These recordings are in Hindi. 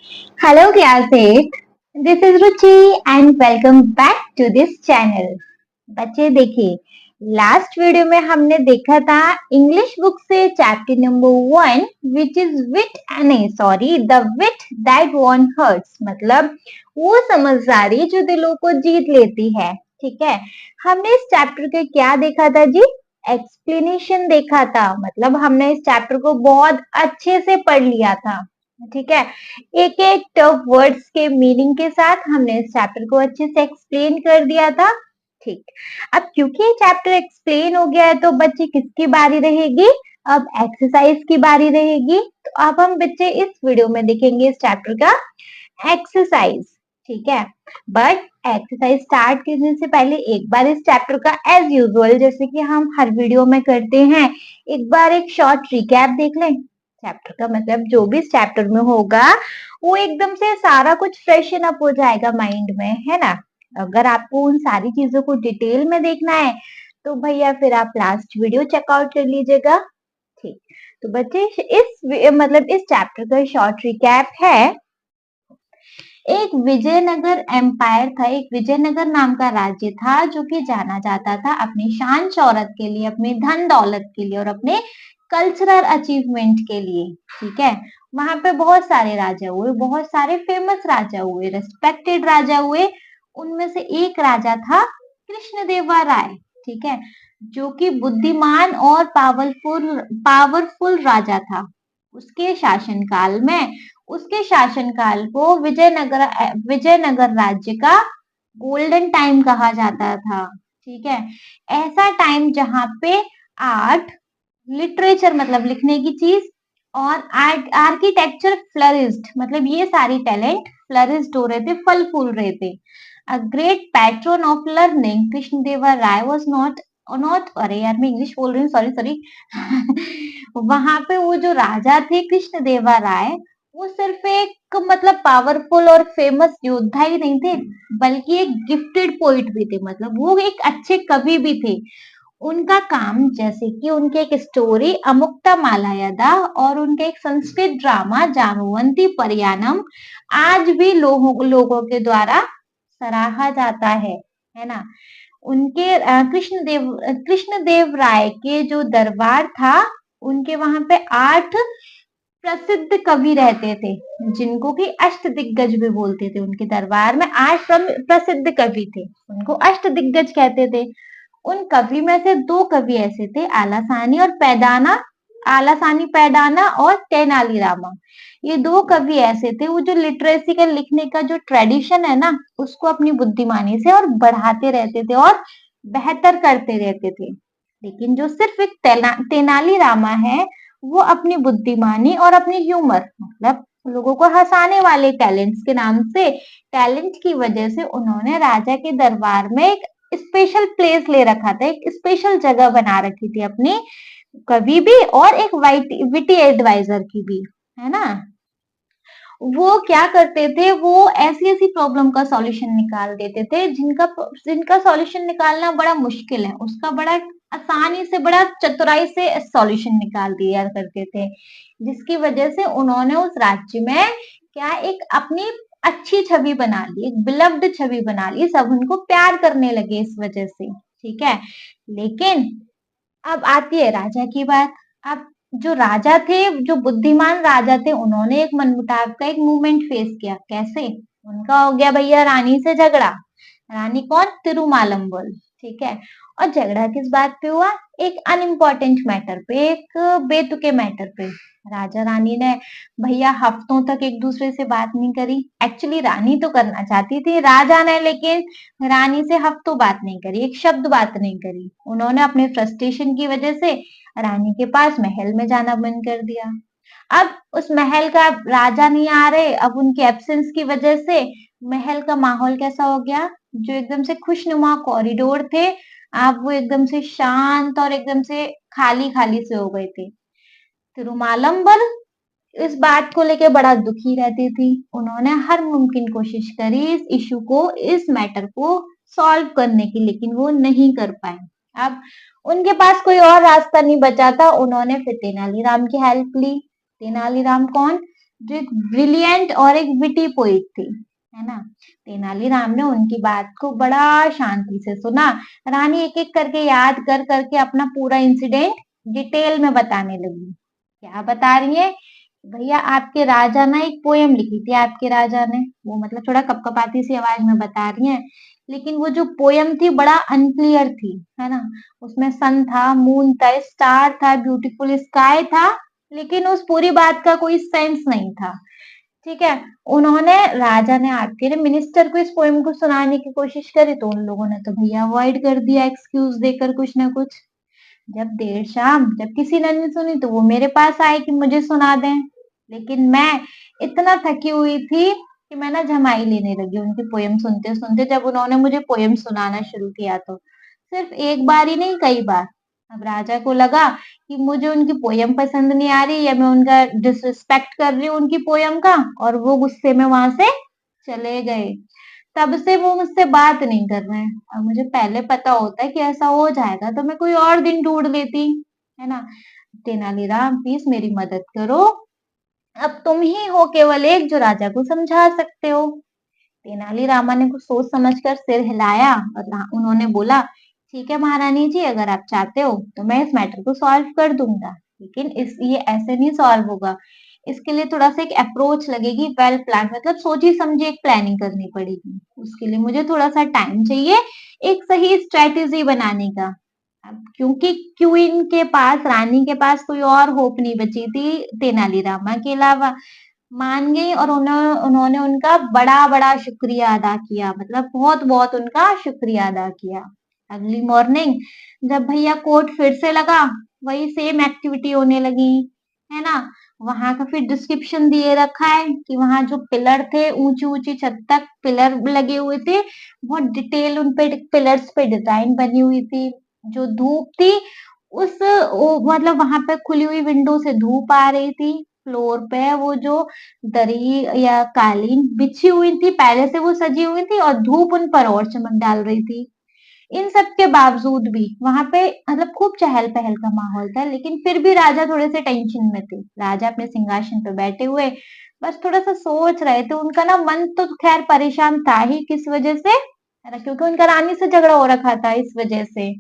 Hello class 8. This is Ruchi and welcome back to this channel. बच्चे देखिए, लास्ट वीडियो में हमने देखा था इंग्लिश बुक से chapter number 1 which is the wit that won hearts, मतलब वो समझदारी जो दिलों को जीत लेती है। ठीक है, हमने इस चैप्टर के क्या देखा था जी? एक्सप्लेनेशन देखा था, मतलब हमने इस चैप्टर को बहुत अच्छे से पढ़ लिया था। ठीक है, एक एक टफ वर्ड्स के मीनिंग के साथ हमने इस चैप्टर को अच्छे से एक्सप्लेन कर दिया था। ठीक, अब क्योंकि ये चैप्टर एक्सप्लेन हो गया है तो बच्चे किसकी बारी रहेगी? अब एक्सरसाइज की बारी रहेगी। तो अब हम बच्चे इस वीडियो में देखेंगे इस चैप्टर का एक्सरसाइज। ठीक है, बट एक्सरसाइज स्टार्ट करने से पहले एक बार इस चैप्टर का एज यूजुअल, जैसे कि हम हर वीडियो में करते हैं, एक बार एक शॉर्ट रिकैप देख लें। चैप्टर का मतलब जो भी इस चैप्टर में होगा वो एकदम से सारा कुछ फ्रेशन अप हो जाएगा माइंड में, है ना। अगर आपको उन सारी चीजों को डिटेल में देखना है तो भैया फिर आप लास्ट वीडियो चेकआउट कर लीजिएगा। ठीक, तो बच्चे इस चैप्टर का शॉर्ट रिकैप है। एक विजयनगर एम्पायर था, एक विजयनगर नाम का राज्य था जो कि जाना जाता था अपनी शान शौहरत के लिए, अपनी धन दौलत के लिए और अपने कल्चरल अचीवमेंट के लिए। ठीक है, वहां पे बहुत सारे राजा हुए, बहुत सारे फेमस राजा हुए, रेस्पेक्टेड राजा हुए। उनमें से एक राजा था कृष्णदेवा राय। ठीक है, जो कि बुद्धिमान और पावरफुल पावरफुल राजा था। उसके शासनकाल में, उसके शासनकाल को विजयनगर राज्य का गोल्डन टाइम कहा जाता था। ठीक है, ऐसा टाइम जहां पे आर्ट, लिटरेचर मतलब लिखने की चीज, और आर्किटेक्चर फ्लरिस्ड, मतलब ये सारी टैलेंट फ्लरिस्ड हो रहे थे, फल फूल रहे थे। A great patron of learning Krishnadeva Raya was not not अरे यार मैं इंग्लिश बोल रही हूँ, सॉरी सॉरी वहां पे वो जो राजा थे कृष्णदेवा राय, वो सिर्फ एक मतलब पावरफुल और फेमस योद्धा ही नहीं थे, बल्कि एक गिफ्टेड पोइट भी थे, मतलब वो एक अच्छे कवि भी थे। उनका काम, जैसे कि उनके एक स्टोरी अमुक्ता मालायदा और उनके एक संस्कृत ड्रामा जामवंती परयानम आज भी लोगों के द्वारा सराहा जाता है ना। उनके कृष्णदेव राय के जो दरबार था, उनके वहां पे 8 प्रसिद्ध कवि रहते थे, जिनको कि अष्ट दिग्गज भी बोलते थे। उनके दरबार में 8 प्रसिद्ध कवि थे, उनको अष्ट दिग्गज कहते थे। उन कवि में से 2 कवि ऐसे थे, आलासानी पैडाना और तेनालीरामा। ये 2 कवि ऐसे थे, वो जो लिटरेसी का लिखने का जो ट्रेडिशन है ना, उसको अपनी बुद्धिमानी से और बढ़ाते रहते थे और बेहतर करते रहते थे। लेकिन जो सिर्फ एक तेनालीरामा है, वो अपनी बुद्धिमानी और अपनी ह्यूमर, मतलब लोगों को हंसाने वाले टैलेंट्स के नाम से, टैलेंट की वजह से उन्होंने राजा के दरबार में एक स्पेशल प्लेस ले रखा था, एक स्पेशल जगह बना रखी थी अपनी कवि भी और एक विटी एडवाइजर की भी, है ना। वो क्या करते थे, वो ऐसी ऐसी प्रॉब्लम का सॉल्यूशन निकाल देते थे जिनका जिनका सॉल्यूशन निकालना बड़ा मुश्किल है, उसका बड़ा आसानी से, बड़ा चतुराई से सॉल्यूशन निकाल दिया करते थे, जिसकी वजह से उन्होंने उस राज्य में क्या एक अपनी अच्छी छवि बना ली, एक बिलव्ड छवि बना ली, सब उनको प्यार करने लगे इस वजह से। ठीक है, लेकिन अब आती है राजा की बात। अब जो राजा थे, जो बुद्धिमान राजा थे, उन्होंने एक मनमुटाव का एक मूवमेंट फेस किया। कैसे? उनका हो गया भैया रानी से झगड़ा। रानी कौन? तिरुमालम्बोल। ठीक है, और झगड़ा किस बात पे हुआ? एक अनइम्पोर्टेंट मैटर पे, एक बेतुके मैटर पे। राजा रानी ने भैया हफ्तों तक एक दूसरे से बात नहीं करी। एक्चुअली रानी तो करना चाहती थी, राजा ने लेकिन रानी से हफ्तों बात नहीं करी, एक शब्द बात नहीं करी। उन्होंने अपने फ्रस्ट्रेशन की वजह से रानी के पास महल में जाना बंद कर दिया। अब उस महल का राजा नहीं आ रहे, अब उनके एब्सेंस की वजह से महल का माहौल कैसा हो गया? जो एकदम से खुशनुमा कॉरिडोर थे, अब वो एकदम से शांत और एकदम से खाली खाली से हो गए थे। तिरुमालम्बर इस बात को लेके बड़ा दुखी रहती थी। उन्होंने हर मुमकिन कोशिश करी इस इशू को, इस मैटर को सॉल्व करने की, लेकिन वो नहीं कर पाए। अब उनके पास कोई और रास्ता नहीं बचा था, उन्होंने फिर तेनालीराम की हेल्प ली। तेनालीराम कौन? जो एक ब्रिलियंट और एक विटी पोइट थी, है ना। तेनालीराम ने उनकी बात को बड़ा शांति से सुना। रानी एक एक करके याद कर करके अपना पूरा इंसिडेंट डिटेल में बताने लगी। क्या बता रही है? भैया आपके राजा ने एक पोयम लिखी थी, आपके राजा ने, वो मतलब थोड़ा कपकपाती सी आवाज में बता रही है, लेकिन वो जो पोयम थी बड़ा अनक्लियर थी, है ना। उसमें सन था, मून था, स्टार था, ब्यूटीफुल स्काई था, लेकिन उस पूरी बात का कोई सेंस नहीं था। ठीक है। उन्होंने राजा ने आके मिनिस्टर को इस पोएम को सुनाने की कोशिश करी, तो उन लोगों ने तो भैया अवॉइड कर दिया, एक्सक्यूज देकर कुछ ना कुछ। जब देर शाम जब किसी ने नहीं सुनी तो वो मेरे पास आए कि मुझे सुना दें, लेकिन मैं इतना थकी हुई थी कि मैं ना जमाई लेने लगी उनकी पोयम सुनते सुनते। जब उन्होंने मुझे पोयम सुनाना शुरू किया तो सिर्फ एक बार ही नहीं, कई बार। अब राजा को लगा कि मुझे उनकी पोयम पसंद नहीं आ रही, या मैं उनका डिसरिस्पेक्ट कर रही हूँ उनकी पोयम का, और वो गुस्से में वहां से चले गए। तब से वो मुझसे बात नहीं कर रहे हैं। और मुझे पहले पता होता है कि ऐसा हो जाएगा तो मैं कोई और दिन ढूंढ लेती, है ना। तेनालीराम प्लीज मेरी मदद करो, अब तुम ही हो केवल एक जो राजा को समझा सकते हो। तेनालीरामा ने कुछ सोच समझकर सिर हिलाया और उन्होंने बोला, ठीक है महारानी जी, अगर आप चाहते हो तो मैं इस मैटर को सॉल्व कर दूंगा, लेकिन इस ये ऐसे नहीं सॉल्व होगा। इसके लिए थोड़ा सा एक अप्रोच लगेगी, वेल प्लान, मतलब सोची समझी एक प्लानिंग करनी पड़ेगी। उसके लिए मुझे थोड़ा सा टाइम चाहिए एक सही स्ट्रेटेजी बनाने का। अब क्योंकि क्वीन के पास, रानी के पास कोई और होप नहीं बची थी तेनालीरामा के अलावा, मान गई, और उन्होंने उनका बड़ा-बड़ा शुक्रिया अदा किया, मतलब बहुत-बहुत उनका शुक्रिया अदा किया। अगली मॉर्निंग जब भैया कोर्ट फिर से लगा, वही सेम एक्टिविटी होने लगी, है ना। वहां का फिर डिस्क्रिप्शन दिए रखा है कि वहां जो पिलर थे, ऊंची-ऊंची छत तक पिलर लगे हुए थे, बहुत डिटेल उन पे पिलर्स पे डिजाइन बनी हुई थी। जो धूप थी मतलब वहां पे खुली हुई विंडो से धूप आ रही थी। फ्लोर पे वो जो दरी या कालीन बिछी हुई थी, पहले से वो सजी हुई थी, और धूप उन पर और चमक डाल रही थी। इन सब के बावजूद भी वहां पे मतलब खूब चहल पहल का माहौल था, लेकिन फिर भी राजा थोड़े से टेंशन में थे। राजा अपने सिंहासन पे बैठे हुए बस थोड़ा सा सोच रहे थे। उनका ना मन तो खैर परेशान था ही, किस वजह से, है ना, क्योंकि उनका रानी से झगड़ा हो रखा था इस वजह से।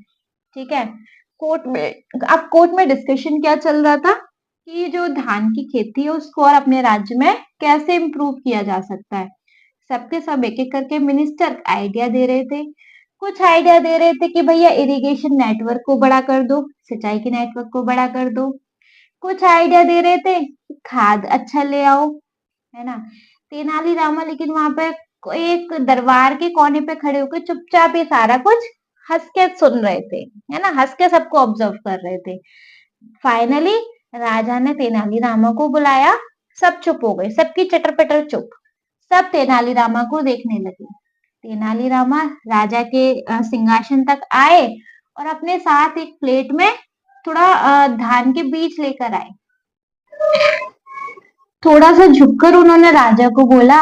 ठीक है। कोर्ट में अब कोर्ट में डिस्कशन क्या चल रहा था कि जो धान की खेती है उसको और अपने राज्य में कैसे इम्प्रूव किया जा सकता है। सबके सब एक एक करके मिनिस्टर आइडिया दे रहे थे। कुछ आइडिया दे रहे थे कि भैया इरिगेशन नेटवर्क को बड़ा कर दो, सिंचाई के नेटवर्क को बड़ा कर दो। कुछ आइडिया दे रहे थे कि खाद अच्छा ले आओ, है ना। तेनालीरामा लेकिन वहां पे एक दरबार के कोने पे खड़े होकर चुपचाप ये सारा कुछ हंस के सुन रहे थे, है ना, हंस के सबको ऑब्जर्व कर रहे थे। फाइनली राजा ने तेनालीरामा को बुलाया। सब चुप हो गए, सबकी चटर पटर चुप। सब तेनालीरामा को देखने लगे। तेनालीरामा राजा के सिंहासन तक आए और अपने साथ एक प्लेट में थोड़ा धान के बीज लेकर आए। थोड़ा सा झुककर उन्होंने राजा को बोला,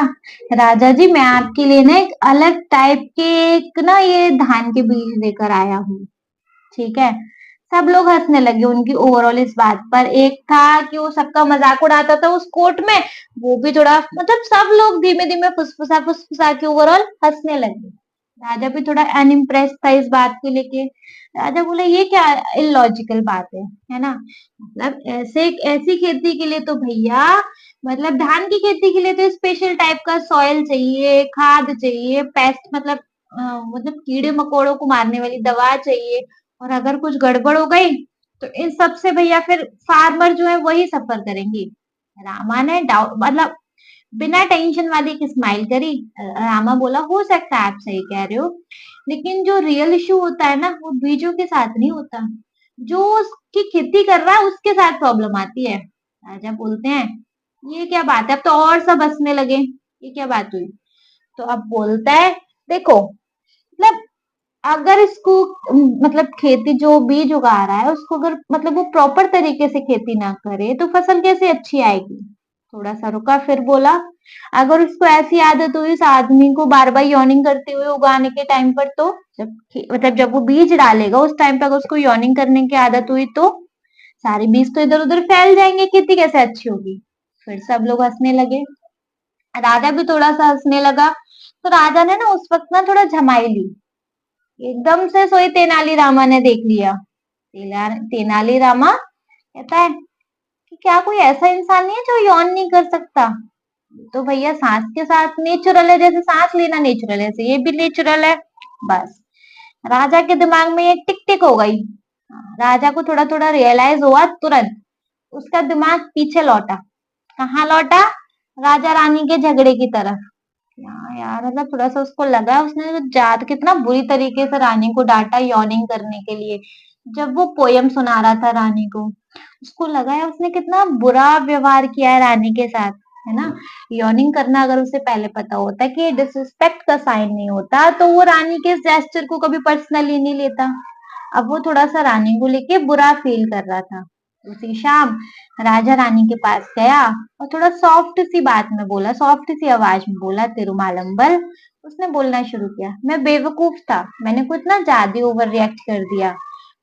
राजा जी मैं आपके लिए ना एक अलग टाइप के एक ना ये धान के बीज लेकर आया हूँ। ठीक है। सब लोग हंसने लगे उनकी ओवरऑल इस बात पर। एक था कि वो सबका मजाक उड़ाता था उस कोर्ट में, वो भी थोड़ा, मतलब सब लोग धीमे धीमे फुसफुसा फुसफुसा के ओवरऑल हंसने लगे। राजा भी थोड़ा अनइम्प्रेस था इस बात को लेके। राजा बोले ये क्या इलॉजिकल बात है ना। मतलब ऐसे ऐसी खेती के लिए तो भैया, मतलब धान की खेती के लिए तो स्पेशल टाइप का सॉइल चाहिए, खाद चाहिए, पेस्ट मतलब मतलब कीड़े मकोड़ों को मारने वाली दवा चाहिए। और अगर कुछ गड़बड़ हो गई तो इन सब से भैया फिर फार्मर जो है वही सफर करेंगे। रामा ने डाउट मतलब बिना टेंशन वाली एक स्माइल करी। रामा बोला हो सकता है आप सही कह रहे हो, लेकिन जो रियल इशू होता है ना वो बीजों के साथ नहीं होता, जो उसकी खेती कर रहा है उसके साथ प्रॉब्लम आती है। राजा बोलते हैं ये क्या बात है, अब तो और सब हंसने लगे, ये क्या बात हुई। तो अब बोलता है देखो, मतलब अगर इसको मतलब खेती जो बीज उगा रहा है उसको अगर मतलब वो प्रॉपर तरीके से खेती ना करे तो फसल कैसे अच्छी आएगी। थोड़ा सा रुका फिर बोला, अगर उसको ऐसी आदत हुई उस आदमी को बार बार यॉर्निंग करते हुए उगाने के टाइम पर, तो मतलब जब वो बीज डालेगा उस टाइम पर अगर उसको यॉर्निंग करने की आदत हुई तो सारे बीज तो इधर उधर फैल जाएंगे, खेती कैसे अच्छी होगी। फिर सब लोग हंसने लगे। राजा भी थोड़ा सा हंसने लगा। तो राजा ने ना उस वक्त ना थोड़ा झमाई ली। एकदम से सोई तेनालीरामा ने देख लिया। तेनालीरामा कहता है कि क्या कोई ऐसा इंसान नहीं है जो यौन नहीं कर सकता? तो भैया सांस के साथ नेचुरल है, जैसे सांस लेना नेचुरल है, ऐसे ये भी नेचुरल है। बस राजा के दिमाग में ये टिक टिक हो गई। राजा को थोड़ा थोड़ा रियलाइज हुआ तुरंत। उसका दिमाग पीछे लौटा। कहाँ लौटा? राजा रानी के झगड़े की तरफ। यार मतलब थोड़ा सा उसको लगा, उसने तो जात कितना बुरी तरीके से रानी को डांटा यॉर्निंग करने के लिए। जब वो पोयम सुना रहा था रानी को, उसको लगा है उसने कितना बुरा व्यवहार किया है रानी के साथ, है ना। यॉर्निंग करना अगर उसे पहले पता होता कि डिसरिस्पेक्ट का साइन नहीं होता, तो वो रानी के जेस्चर को कभी पर्सनली नहीं लेता। अब वो थोड़ा सा रानी को लेके बुरा फील कर रहा था। उसी शाम राजा रानी के पास गया और थोड़ा सॉफ्ट सी बात में बोला, सॉफ्ट सी आवाज में बोला, तिरुमालंबल। उसने बोलना शुरू किया, मैं बेवकूफ था, मैंने कुछ ना ज्यादा ओवर रिएक्ट कर दिया।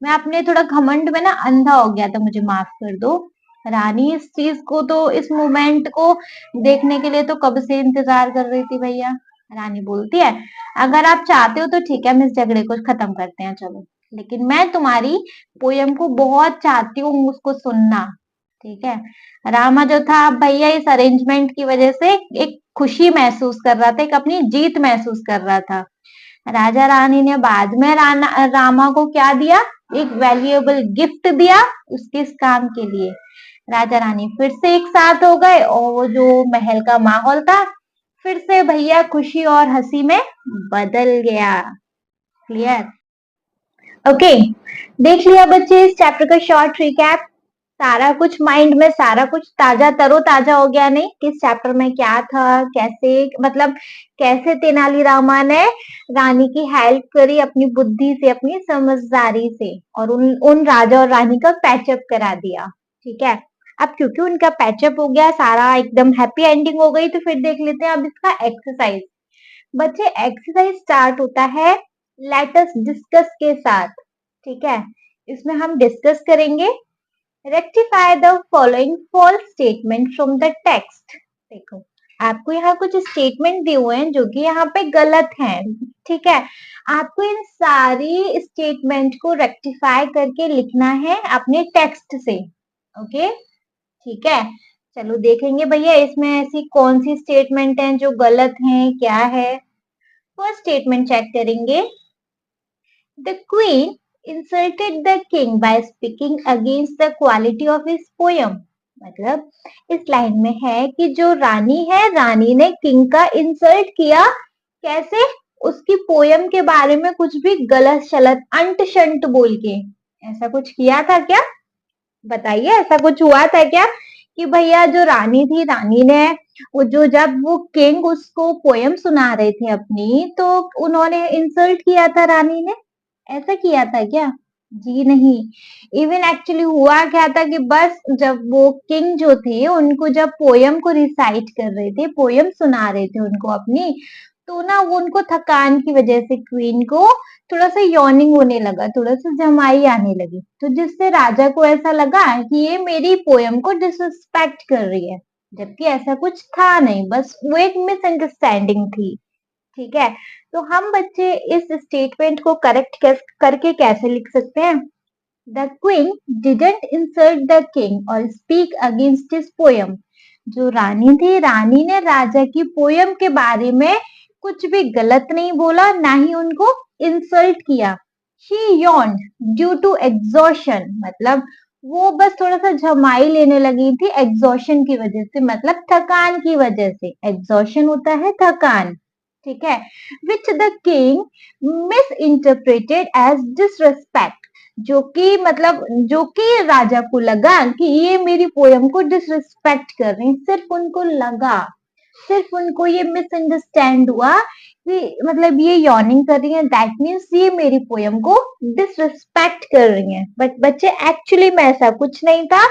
मैं अपने थोड़ा घमंड में ना अंधा हो गया था, मुझे माफ कर दो। रानी इस चीज को तो, इस मोमेंट को देखने के लिए तो कब से इंतजार कर रही थी भैया। रानी बोलती है, अगर आप चाहते हो तो ठीक है, हम इस झगड़े को खत्म करते हैं, चलो। लेकिन मैं तुम्हारी पोयम को बहुत चाहती हूँ उसको सुनना। ठीक है। रामा जो था भैया इस अरेंजमेंट की वजह से एक खुशी महसूस कर रहा था, एक अपनी जीत महसूस कर रहा था। राजा रानी ने बाद में रामा को क्या दिया? एक वैल्यूएबल गिफ्ट दिया उसके इस काम के लिए। राजा रानी फिर से एक साथ हो गए और वो जो महल का माहौल था फिर से भैया खुशी और हंसी में बदल गया। क्लियर? ओके। देख लिया बच्चे इस चैप्टर का शॉर्ट रिकैप। सारा कुछ माइंड में, सारा कुछ ताजा तरोताजा हो गया नहीं? किस चैप्टर में क्या था, कैसे, मतलब कैसे तेनालीरामा ने रानी की हेल्प करी अपनी बुद्धि से, अपनी समझदारी से, और उन उन राजा और रानी का पैचअप करा दिया। ठीक है। अब क्योंकि उनका पैचअप हो गया, सारा एकदम हैप्पी एंडिंग हो गई, तो फिर देख लेते हैं अब इसका एक्सरसाइज। बच्चे एक्सरसाइज स्टार्ट होता है लेट अस डिस्कस के साथ। ठीक है। इसमें हम डिस्कस करेंगे rectify the following false statement from the text. देखो आपको यहाँ कुछ स्टेटमेंट दिए हुए हैं जो कि यहाँ पे गलत हैं। ठीक है। आपको इन सारी स्टेटमेंट को रेक्टिफाई करके लिखना है अपने टेक्स्ट से। ओके। ठीक है। चलो देखेंगे भैया इसमें ऐसी कौन सी स्टेटमेंट है जो गलत है, क्या है। फर्स्ट स्टेटमेंट चेक करेंगे। The queen insulted the king by speaking against the quality of his poem। मतलब इस लाइन में है कि जो रानी है, रानी ने किंग का इंसल्ट किया। कैसे? उसकी पोयम के बारे में कुछ भी गलत शलत अंट शंट बोल के। ऐसा कुछ किया था क्या? बताइए, ऐसा कुछ हुआ था क्या कि भैया जो रानी थी, रानी ने वो जो जब वो किंग उसको पोयम सुना रहे थे अपनी, तो उन्होंने इंसल्ट किया था रानी ने? ऐसा किया था क्या? जी नहीं। इवन एक्चुअली हुआ क्या था कि बस जब वो किंग जो थे उनको जब पोयम को रिसाइट कर रहे थे, पोयम सुना रहे थे उनको अपनी, तो ना वो उनको थकान की वजह से क्वीन को थोड़ा सा यॉर्निंग होने लगा, थोड़ा सा जमाई आने लगी, तो जिससे राजा को ऐसा लगा कि ये मेरी पोयम को डिसरिस्पेक्ट कर रही है, जबकि ऐसा कुछ था नहीं, बस वो एक मिसअंडरस्टैंडिंग थी। ठीक है। तो हम बच्चे इस स्टेटमेंट को करेक्ट करके कैसे लिख सकते हैं? The queen didn't insult the king or speak against his poem. जो रानी थी, रानी ने राजा की पोयम के बारे में कुछ भी गलत नहीं बोला, ना ही उनको इंसल्ट किया। She yawned due to exhaustion. मतलब वो बस थोड़ा सा झमाई लेने लगी थी एग्जॉशन की वजह से, मतलब थकान की वजह से। एग्जॉशन होता है थकान। ठीक है। Which the king misinterpreted as disrespect. जो कि मतलब जो कि राजा को लगा कि ये मेरी पोयम को डिसरिस्पेक्ट कर रही, सिर्फ उनको लगा, सिर्फ उनको ये मिसअंडरस्टैंड हुआ कि मतलब ये यॉर्निंग कर रही है, दैट मीन्स ये मेरी पोयम को डिसरिस्पेक्ट कर रही है। बट बच्चे एक्चुअली में ऐसा कुछ नहीं था।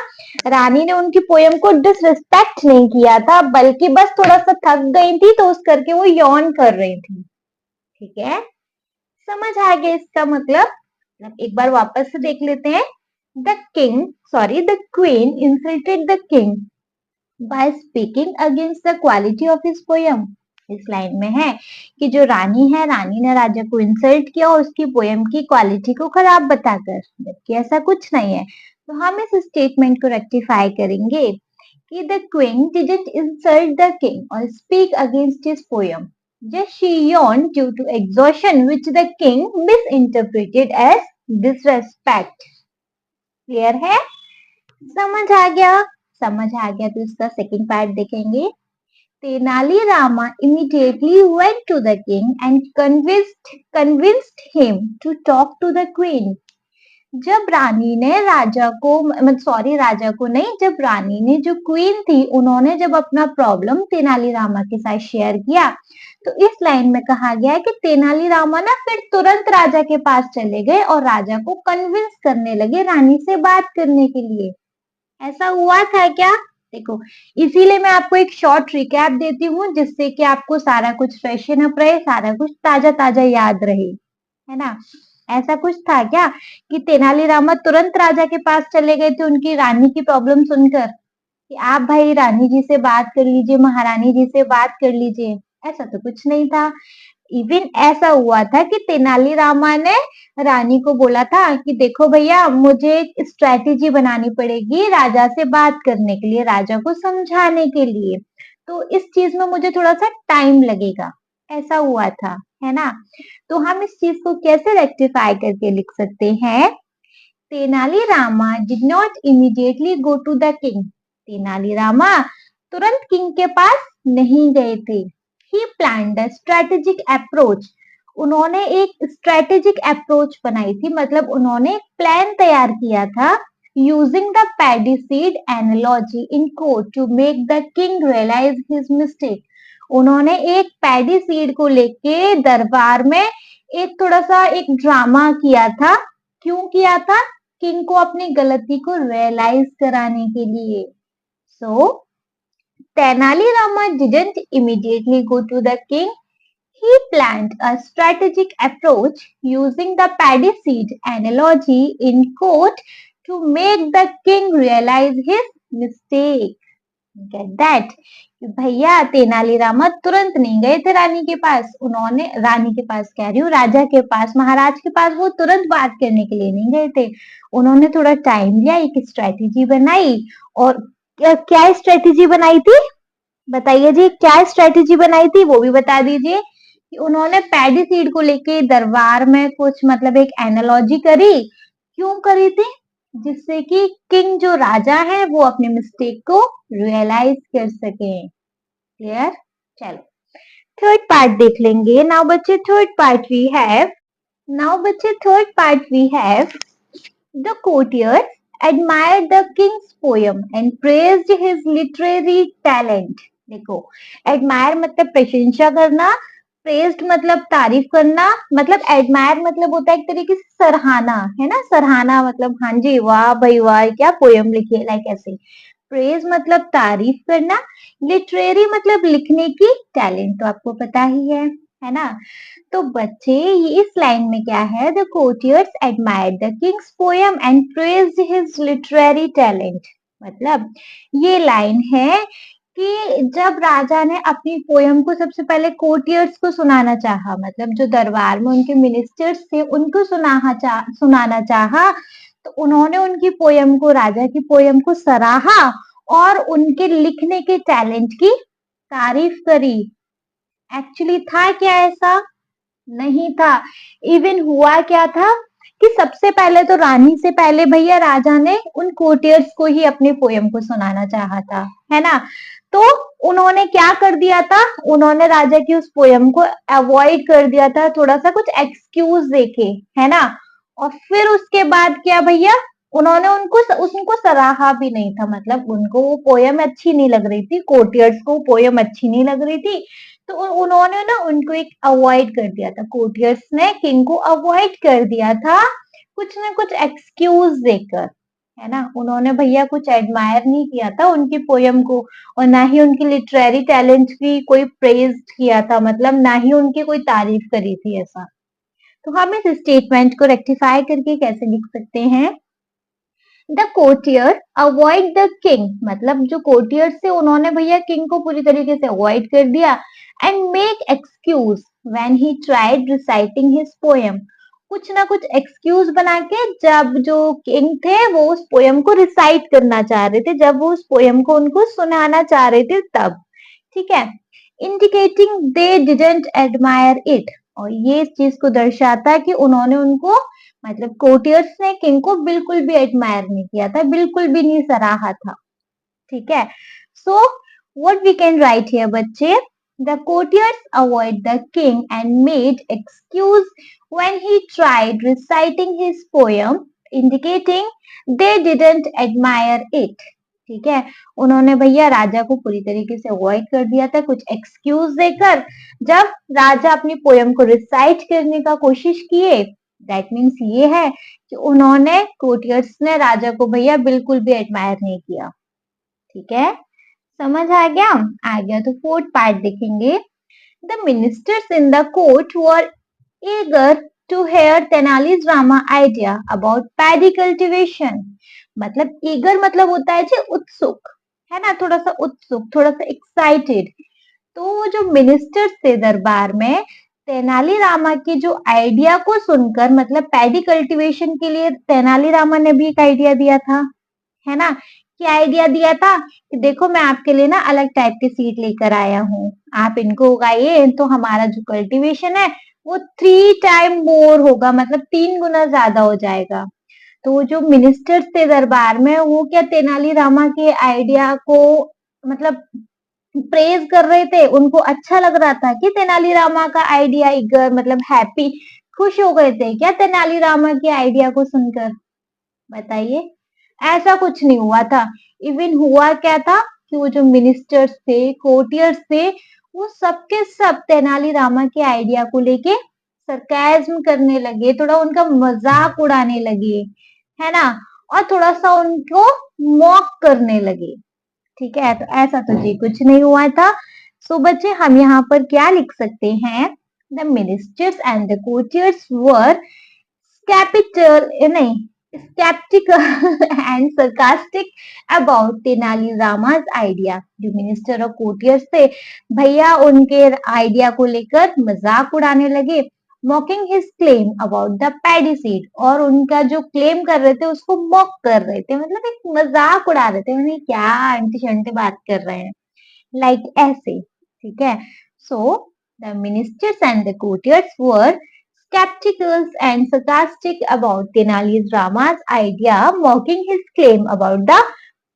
रानी ने उनकी पोयम को डिसरिस्पेक्ट नहीं किया था, बल्कि बस थोड़ा सा थक गई थी तो उस करके वो यॉर्न कर रही थी। ठीक है। समझ आ गया इसका मतलब? एक बार वापस से देख लेते हैं। The queen insulted the king by speaking against the quality of his poem. इस लाइन में है कि जो रानी है, रानी ने राजा को इंसल्ट किया और उसकी पोयम की क्वालिटी को खराब बताकर, जबकि ऐसा कुछ नहीं है। तो हम इस स्टेटमेंट को रेक्टिफाई करेंगे कि the queen didn't insult the king or speak against his poem, just she yawned due to exhaustion which the king misinterpreted as disrespect। Clear है? समझ आ गया? समझ आ गया तो इसका सेकंड पार्ट देखेंगे। Tenali Rama immediately went to the king and convinced him to talk to the queen। जब रानी ने राजा को सॉरी राजा को नहीं, जब रानी ने जो क्वीन थी उन्होंने जब अपना प्रॉब्लम तेनालीरामा के साथ शेयर किया, तो इस लाइन में कहा गया है कि तेनालीरामा ना फिर तुरंत राजा के पास चले गए और राजा को कन्विंस करने लगे रानी से बात करने के लिए। ऐसा हुआ था क्या? देखो, इसीलिए मैं आपको एक शॉर्ट रिकैप देती हूँ जिससे कि आपको सारा कुछ फ्रेशन अप रहे, सारा कुछ ताजा ताजा याद रहे, है ना? ऐसा कुछ था क्या कि तेनालीरामा तुरंत राजा के पास चले गए थे उनकी रानी की प्रॉब्लम सुनकर कि आप भाई रानी जी से बात कर लीजिए, महारानी जी से बात कर लीजिए? ऐसा तो कुछ नहीं था। इवन ऐसा हुआ था कि तेनालीरामा ने रानी को बोला था कि देखो भैया, मुझे एक स्ट्रेटेजी बनानी पड़ेगी राजा से बात करने के लिए, राजा को समझाने के लिए, तो इस चीज में मुझे थोड़ा सा टाइम लगेगा। ऐसा हुआ था, है ना? तो हम इस चीज को कैसे रेक्टिफाई करके लिख सकते हैं? Tenali Rama did not immediately go to the king. Tenali Rama तुरंत किंग के पास नहीं गए थे। He planned a strategic approach. उन्होंने एक स्ट्रेटेजिक अप्रोच बनाई थी, मतलब उन्होंने एक प्लान तैयार किया था using the paddy seed analogy in court to make the king realise his mistake. उन्होंने एक पैडी सीड को लेके दरबार में एक थोड़ा सा एक ड्रामा किया था। क्यों किया था? किंग को अपनी गलती को रियलाइज कराने के लिए। सो Tenali Rama didn't immediately go to the king. He planned a strategic approach using the paddy seed analogy in court to make the king realize his mistake। Get that? भैया तेनालीरामा तुरंत नहीं गए थे रानी के पास, उन्होंने रानी के पास कह रही हूँ, राजा के पास, महाराज के पास वो तुरंत बात करने के लिए नहीं गए थे। उन्होंने थोड़ा टाइम लिया, एक स्ट्रेटेजी बनाई। और क्या स्ट्रेटेजी बनाई थी? बताइए जी, क्या स्ट्रेटेजी बनाई थी वो भी बता दीजिए। कि उन्होंने पैडी सीड को लेके दरबार में कुछ मतलब एक एनालॉजी करी। क्यों करी थी? जिससे कि किंग जो राजा है वो अपने मिस्टेक को रियलाइज कर सके। क्लियर? चलो थर्ड पार्ट देख लेंगे। नाउ बच्चे third part we have the courtiers admired the king's poem and praised his literary talent। देखो, admire मतलब प्रशंसा करना, praised मतलब तारीफ करना, मतलब admire मतलब होता है एक तरीके से सराहना, है ना? सराहना मतलब हाँ जी, वाह भाई वाह, क्या पोयम लिखी है, लाइक ऐसे। प्रेज मतलब तारीफ करना, लिटरेरी मतलब लिखने की, टैलेंट तो आपको पता ही है ना? तो बच्चे ये इस लाइन में क्या है? The courtiers admired the Kings poem and praised his literary talent. मतलब ये लाइन है कि जब राजा ने अपनी पोयम को सबसे पहले कोर्टियर्स को सुनाना चाहा, मतलब जो दरबार में उनके मिनिस्टर्स थे उनको सुनाना चाहा, तो उन्होंने उनकी पोयम को, राजा की पोयम को सराहा और उनके लिखने के टैलेंट की तारीफ करी। एक्चुअली था क्या ऐसा? नहीं था। इवन हुआ क्या था कि सबसे पहले तो रानी से पहले भैया राजा ने उन कोर्टियर्स को ही अपनी पोयम को सुनाना चाहा था, है ना? तो उन्होंने क्या कर दिया था? उन्होंने राजा की उस पोयम को अवॉइड कर दिया था, थोड़ा सा कुछ एक्सक्यूज देके, है ना? और फिर उसके बाद क्या भैया? उन्होंने उनको सराहा भी नहीं था, मतलब उनको वो पोयम अच्छी नहीं लग रही थी, कोर्टियर्स को पोयम अच्छी नहीं लग रही थी, तो उन्होंने ना उनको एक अवॉइड कर दिया था, कोर्टियर्स ने किंग को अवॉइड कर दिया था कुछ ना कुछ एक्सक्यूज देकर, है ना? उन्होंने भैया कुछ एडमायर नहीं किया था उनकी पोयम को, और ना ही उनकी लिटरेरी टैलेंट की कोई प्रेज किया था, मतलब ना ही उनकी कोई तारीफ करी थी ऐसा। तो हम इस स्टेटमेंट को रेक्टिफाई करके कैसे लिख सकते हैं? The courtier avoid the king, मतलब जो कोर्टियर से उन्होंने भैया किंग को पूरी तरीके से अवॉइड कर दिया, and make excuse when he tried reciting his poem, कुछ ना कुछ एक्सक्यूज बना के जब जो किंग थे वो उस पोएम को रिसाइट करना चाह रहे थे, जब वो उस पोएम को उनको सुनाना चाह रहे थे तब, ठीक है, indicating they didn't admire it, और ये इस चीज को दर्शाता है कि उन्होंने उनको, मतलब कोर्टियर्स ने किंग को बिल्कुल भी एडमायर नहीं किया था, बिल्कुल भी नहीं सराहा था, ठीक है। So what we can write here बच्चे, the courtiers avoid the king and made excuse when he tried reciting his poem, indicating they didn't admire it, ठीक है, उन्होंने भैया राजा को पूरी तरीके से अवॉइड कर दिया था कुछ एक्सक्यूज देकर, जब राजा अपनी पोयम को रिसाइट करने का कोशिश किए, दैट मीन्स ये है कि उन्होंने, कोर्टियर्स ने राजा को भैया बिल्कुल भी एडमायर नहीं किया, ठीक है, समझ आ गया तो फोर्थ पार्ट देखेंगे। The ministers in the court were eager to hear Tenali's Rama idea about paddy cultivation, मतलब ईगर मतलब होता है जी उत्सुक, है ना, थोड़ा सा उत्सुक, थोड़ा सा एक्साइटेड, तो वो जो मिनिस्टर्स थे दरबार में तेनालीरामा के जो आइडिया को सुनकर, मतलब पैडी कल्टीवेशन के लिए तेनालीरामा ने भी एक आइडिया दिया था, है ना, क्या आइडिया दिया था कि देखो मैं आपके लिए ना अलग टाइप के सीड लेकर आया हूँ, आप इनको उगाइए तो हमारा जो कल्टीवेशन है वो 3 टाइम मोर होगा, मतलब 3 गुना ज्यादा हो जाएगा। तो जो मिनिस्टर्स थे दरबार में वो क्या तेनालीरामा के आइडिया को, मतलब प्रेज कर रहे थे, उनको अच्छा लग रहा था कि तेनालीरामा का आइडिया, मतलब हैप्पी, खुश हो गए थे क्या तेनालीरामा के आइडिया को सुनकर, बताइए, ऐसा कुछ नहीं हुआ था। इवन हुआ क्या था कि वो जो मिनिस्टर्स थे, कोर्टियर्स थे, वो सबके सब तेनालीरामा के आइडिया को लेके सरकाज़्म करने लगे, थोड़ा उनका मजाक उड़ाने लगे, है ना, और थोड़ा सा उनको मॉक करने लगे, ठीक है, तो ऐसा तो जी कुछ नहीं हुआ था। सो बच्चे हम यहाँ पर क्या लिख सकते हैं, the ministers and the courtiers were capital नहीं skeptical and sarcastic about Tenalirama's idea, जो मिनिस्टर और कोर्टियर्स थे भैया उनके आइडिया को लेकर मजाक उड़ाने लगे, mocking his claim about the paddy seed, और उनका जो क्लेम कर रहे थे उसको मॉक कर रहे थे, मतलब एक मजाक उड़ा रहे थे, उन्हें क्या आंटी शंटी बात कर रहे हैं, लाइक ऐसे, ठीक है। So the ministers and the courtiers were skeptical and sarcastic about Tenali Rama's idea, mocking his claim about the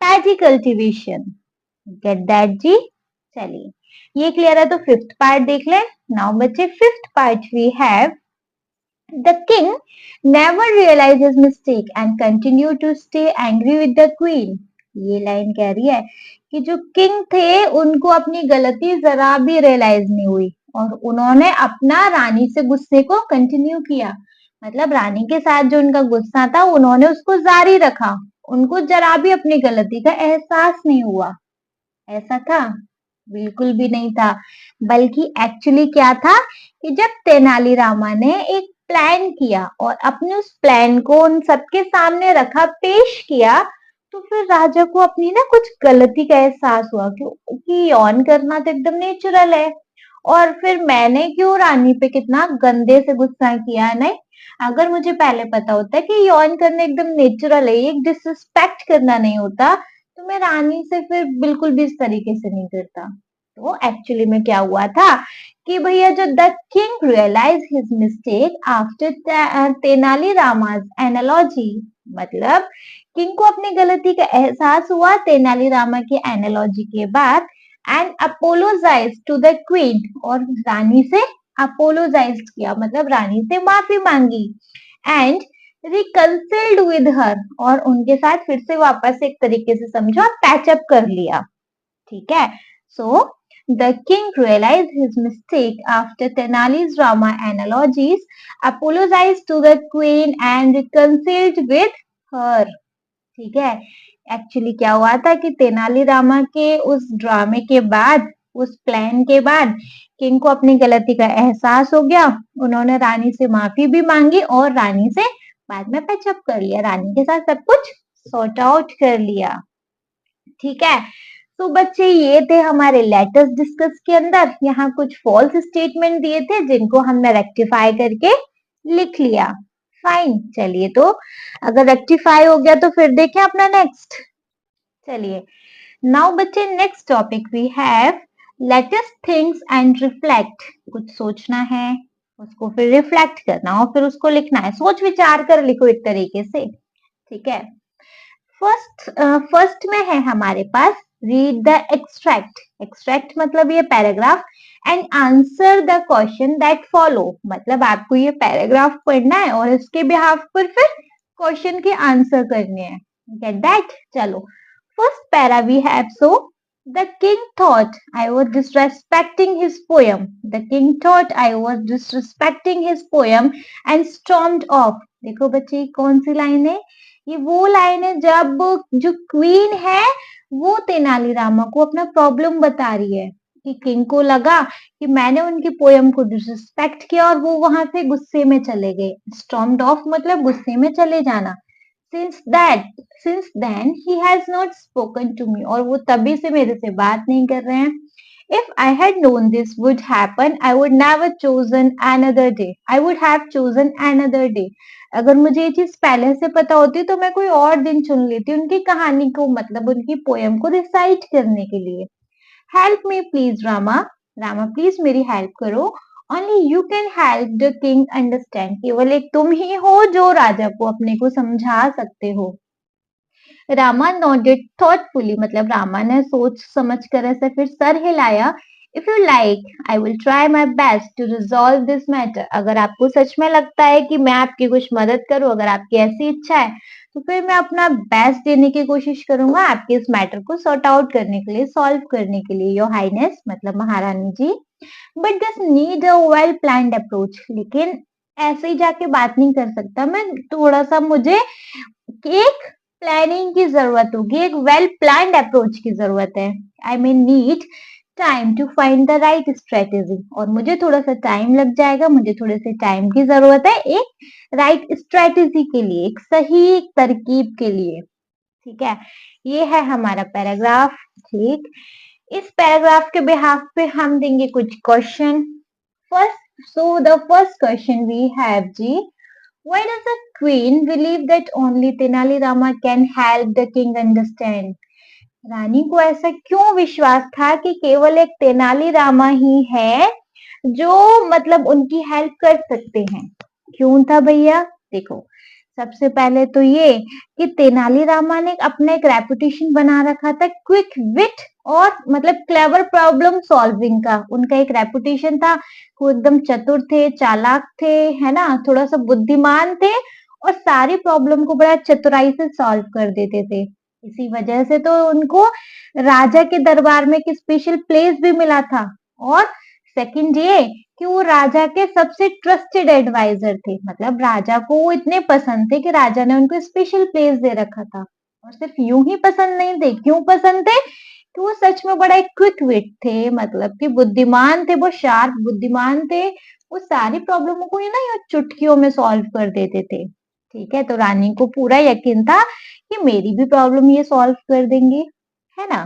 paddy cultivation. Get that जी? चलिए ये क्लियर है तो फिफ्थ पार्ट देख लें। नाउ बच्चे fifth part we have the king never realized his mistake and continued to stay angry with the queen. ये लाइन कह रही है कि जो किंग थे उनको अपनी गलती जरा भी रियलाइज नहीं हुई और उन्होंने अपना रानी से गुस्से को कंटिन्यू किया, मतलब रानी के साथ जो उनका गुस्सा था उन्होंने उसको जारी रखा, उनको जरा भी अपनी गलती का एहसास नहीं हुआ, ऐसा था बिल्कुल भी नहीं था। बल्कि एक्चुअली क्या था कि जब तेनालीरामा ने एक प्लान किया और अपने उस प्लान को उन सबके सामने रखा, पेश किया, तो फिर राजा को अपनी ना कुछ गलती का एहसास हुआ कि यौन करना तो एकदम नेचुरल है और फिर मैंने क्यों रानी पे कितना गंदे से गुस्सा किया, नहीं, अगर मुझे पहले पता होता कि यौन करना एकदम नेचुरल है, एक डिसरिस्पेक्ट करना नहीं होता, तो मैं रानी से फिर बिल्कुल भी इस तरीके से नहीं करता। तो एक्चुअली में क्या हुआ था कि भैया जो the king realise his mistake after Tenalirama's analogy, मतलब किंग को अपनी गलती का एहसास हुआ तेनालीरामा की एनालॉजी के बाद, and apologise to the queen, और रानी से अपोलोजाइज किया, मतलब रानी से माफी मांगी, एंड रिकंसिल्ड विद हर, और उनके साथ फिर से वापस एक तरीके से समझो पैचअप कर लिया, ठीक है। So the king realized his mistake after Tenali's Rama analogies, apologized to the queen and reconciled with her, ठीक है। एक्चुअली क्या हुआ था कि तेनालीरामा के उस ड्रामे के बाद, उस प्लान के बाद किंग को अपनी गलती का एहसास हो गया, उन्होंने रानी से माफी भी मांगी और रानी से बाद में पैचअप कर लिया, रानी के साथ सब कुछ सॉर्ट आउट कर लिया। ठीक है, तो बच्चे ये थे हमारे लेटर्स डिस्कस के अंदर। यहाँ कुछ फॉल्स स्टेटमेंट दिए थे जिनको हमने रेक्टिफाई करके लिख लिया। फाइन, चलिए तो अगर रेक्टिफाई हो गया तो फिर देखें अपना नेक्स्ट। चलिए, नाउ बच्चे next topic we have let us thinks and reflect. कुछ सोचना है, उसको फिर रिफ्लेक्ट करना और फिर उसको लिखना है। सोच विचार कर लिखो एक तरीके से। ठीक है, फर्स्ट में है हमारे पास रीड द एक्सट्रैक्ट। एक्सट्रैक्ट मतलब ये paragraph and answer the question that follow. मतलब आपको ये पैराग्राफ पढ़ना है और इसके बिहाफ पर फिर क्वेश्चन के आंसर करने हैं। Get that? चलो, first para we have so the king thought I was disrespecting his poem. The king thought I was disrespecting his poem and stormed off. देखो बच्चे कौन सी लाइन है? ये वो लाइन है जब जो क्वीन है वो तेनालीरामा को अपना प्रॉब्लम बता रही है कि किंग को लगा कि मैंने उनकी पोयम को डिसरिस्पेक्ट किया और वो वहां से गुस्से में चले गए। स्टॉर्म्ड ऑफ मतलब गुस्से में चले जाना। Since then he has not spoken to me, और वो तभी से मेरे से बात नहीं कर रहे हैं। If I had known this would happen, I would never chosen another day. I would have chosen another day. अगर मुझे ये चीज पहले से पता होती तो मैं कोई और दिन चुन लेती उनकी कहानी को, मतलब उनकी पोयम को रिसाइट करने के लिए। Help me please Rama, Rama please मेरी हेल्प करो। Only you can help the king understand, केवल एक तुम ही हो जो राजा को अपने को समझा सकते हो। रामा नोडेड थॉटफुली, मतलब रामा ने सोच समझ कर ऐसे फिर सर हिलाया। If you like I will try my best to resolve this matter. अगर आपको सच में लगता है कि मैं आपकी कुछ मदद करूं, अगर आपकी ऐसी इच्छा है तो फिर मैं अपना बेस्ट देने की कोशिश करूंगा आपके इस मैटर को सॉर्ट आउट करने के लिए, सॉल्व करने के लिए। योर हाइनेस मतलब महारानी ji, but this need a well planned approach. लेकिन ऐसे ही जाके बात नहीं कर सकता मैं, थोड़ा सा मुझे एक प्लानिंग की जरूरत होगी, एक वेल प्लान्ड अप्रोच की जरूरत है। I mean need time to find the right strategy, और मुझे थोड़ा सा टाइम लग जाएगा, मुझे थोड़े से टाइम की जरूरत है एक राइट स्ट्रेटेजी के लिए, एक सही तरकीब के लिए। ठीक है, ये है हमारा पैराग्राफ। ठीक, इस पैराग्राफ के बिहाफ पे हम देंगे कुछ question. First, so the first question we have जी, why does the queen believe that only Tenali Rama can help the king understand? रानी को ऐसा क्यों विश्वास था कि केवल एक तेनाली रामा ही है जो मतलब उनकी हेल्प कर सकते हैं? क्यों था भैया? देखो, सबसे पहले तो ये कि तेनालीरामा ने अपना एक रेपुटेशन बना रखा था क्विक विट और मतलब क्लेवर प्रॉब्लम सॉल्विंग का। उनका एक रेपुटेशन था, वो एकदम चतुर थे, चालाक थे, है ना, थोड़ा सा बुद्धिमान थे और सारी प्रॉब्लम को बड़ा चतुराई से सॉल्व कर देते थे। इसी वजह से तो उनको राजा के दरबार में एक स्पेशल प्लेस भी मिला था। और सेकंड ये कि वो राजा के सबसे ट्रस्टेड एडवाइजर थे, मतलब राजा को वो इतने पसंद थे कि राजा ने उनको स्पेशल प्लेस दे रखा था। और सिर्फ यूं ही पसंद नहीं थे, क्यों पसंद थे? कि वो सच में बड़ा एक क्विक विट थे, मतलब कि बुद्धिमान थे, वो शार्प बुद्धिमान थे। वो सारी प्रॉब्लमों को ना ये चुटकियों में सॉल्व कर देते थे। ठीक है, तो रानी को पूरा यकीन था कि मेरी भी प्रॉब्लम ये सॉल्व कर देंगे, है ना।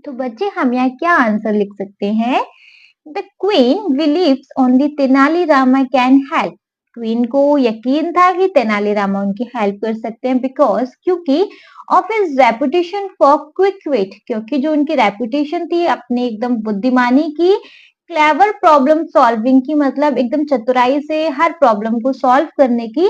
तो बच्चे हम यहाँ क्या आंसर लिख सकते हैं? The queen believes only Tenali Rama can help. Queen को यकीन था कि तेनालीरामा उनकी हेल्प कर सकते हैं, बिकॉज क्योंकि of his reputation for quick wit, क्योंकि जो उनकी रेपुटेशन थी अपने एकदम बुद्धिमानी की, क्लेवर प्रॉब्लम सॉल्विंग की, मतलब एकदम चतुराई से हर प्रॉब्लम को सॉल्व करने की,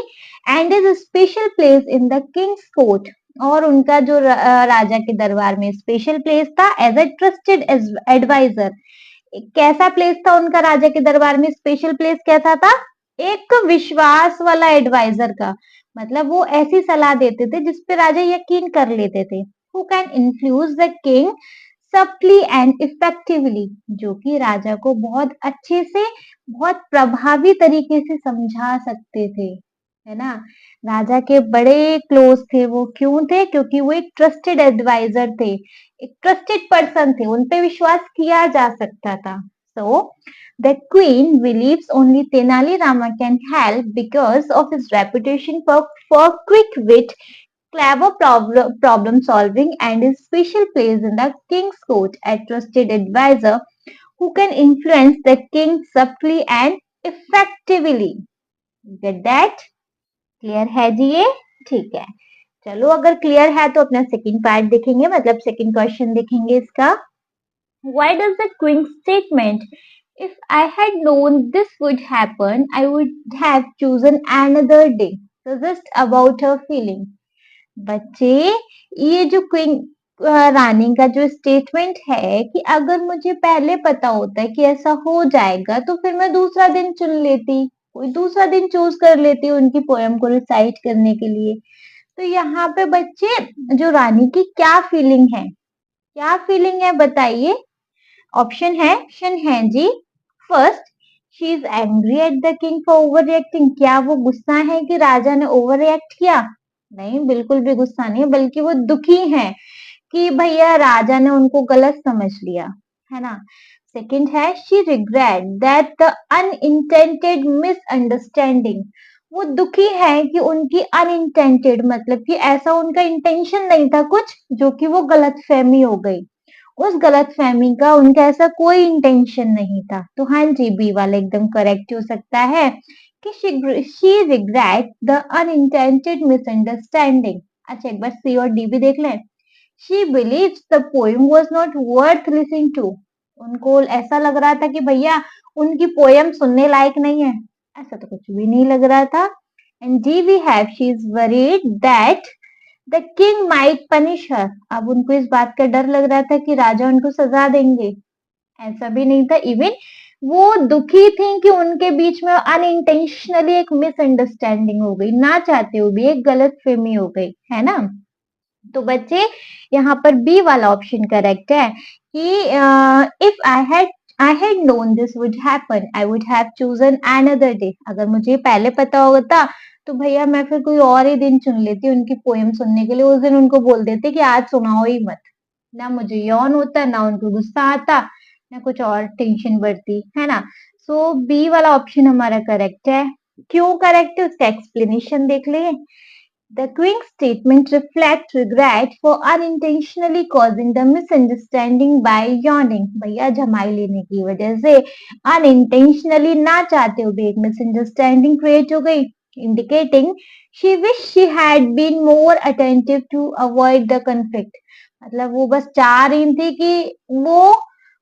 and is special place in the king's court, और उनका जो राजा के दरबार में स्पेशल प्लेस था एज अ ट्रस्टेड एडवाइजर। कैसा प्लेस था उनका राजा के दरबार में? स्पेशल प्लेस कैसा था? एक विश्वास वाला एडवाइजर का, मतलब वो ऐसी सलाह देते थे जिसपे राजा यकीन कर लेते थे। Who can influence the king subtly and effectively, जो कि राजा को बहुत अच्छे से, बहुत प्रभावी तरीके से समझा सकते थे, है ना। राजा के बड़े क्लोज थे वो, क्यों थे? क्योंकि वो एक ट्रस्टेड एडवाइजर थे, एक ट्रस्टेड पर्सन थे, उन पे विश्वास किया जा सकता था। So the queen believes only Tenali Rama can help because of his reputation for quick wit, clever problem solving and his special place in the king's court, a trusted advisor who can influence the king subtly and effectively. Get that? Clear है जी ये? ठीक है, चलो अगर क्लियर है तो अपना सेकंड पार्ट देखेंगे, मतलब सेकंड क्वेश्चन देखेंगे इसका. Why does the queen statement, if I had known this would happen, I would have chosen another day, suggest about her feeling? बच्चे, ये जो क्वीन रानी का जो स्टेटमेंट है कि अगर मुझे पहले पता होता कि ऐसा हो जाएगा तो फिर मैं दूसरा दिन चुन लेती, कोई दूसरा दिन चूज कर लेती उनकी पोएम को रिसाइट करने के लिए. तो यहाँ पे बच्चे जो रानी की क्या फीलिंग है, क्या फीलिंग है बताइए. ऑप्शन है जी. First, she is angry at the king for overreacting. क्या वो गुस्सा है कि राजा ने ओवर रिएक्ट किया? नहीं, बिल्कुल भी गुस्सा नहीं, बल्कि वो दुखी हैं कि भैया राजा ने उनको गलत समझ लिया, है ना. सेकंड है, she regret that the unintended misunderstanding. वो दुखी है कि उनकी अनइंटेंटेड मतलब कि ऐसा उनका इंटेंशन नहीं था कुछ, जो कि वो गलतफहमी हो गई. उस गलतफहमी का उनका ऐसा कोई इंटेंशन नहीं था. तो हाँ जी, बी वाला एकदम करेक्ट हो सकता है कि she regret the unintended misunderstanding. अच्छा, एक बार सी और डी भी देख लें. She believes the poem was not worth listening to. उनको ऐसा लग रहा था कि भैया उनकी पोएम सुनने लायक नहीं है, ऐसा तो कुछ भी नहीं लग रहा था. And D we have she is worried that the king might punish her. अब उनको इस बात का डर लग रहा था कि राजा उनको सजा देंगे, ऐसा भी नहीं था. इवन वो दुखी थी कि उनके बीच में अनइंटेंशनली एक मिसअंडरस्टैंडिंग हो गई, ना चाहते हुए भी एक गलत फहमी हो गई, है ना. तो बच्चे यहाँ पर बी वाला ऑप्शन करेक्ट है कि if I had known this would happen I would have chosen another day. अगर मुझे पहले पता होता तो भैया मैं फिर कोई और ही दिन चुन लेती उनकी पोएम सुनने के लिए. उस दिन उनको बोल देते कि आज सुनाओ ही मत, ना मुझे यौन होता, ना उनको गुस्सा आता, ना कुछ और टेंशन बढ़ती, है ना. सो बी वाला ऑप्शन हमारा करेक्ट है. क्यों करेक्ट है उसका एक्सप्लेनेशन देख लिए. The Queen's statement reflects regret for unintentionally causing the misunderstanding by yawning. भैया जमाई लेने की वजह से unintentionally ना चाहते हुए एक misunderstanding create हो गई, indicating she wished she had been more attentive to avoid the conflict. मतलब वो बस चाह रही थी कि वो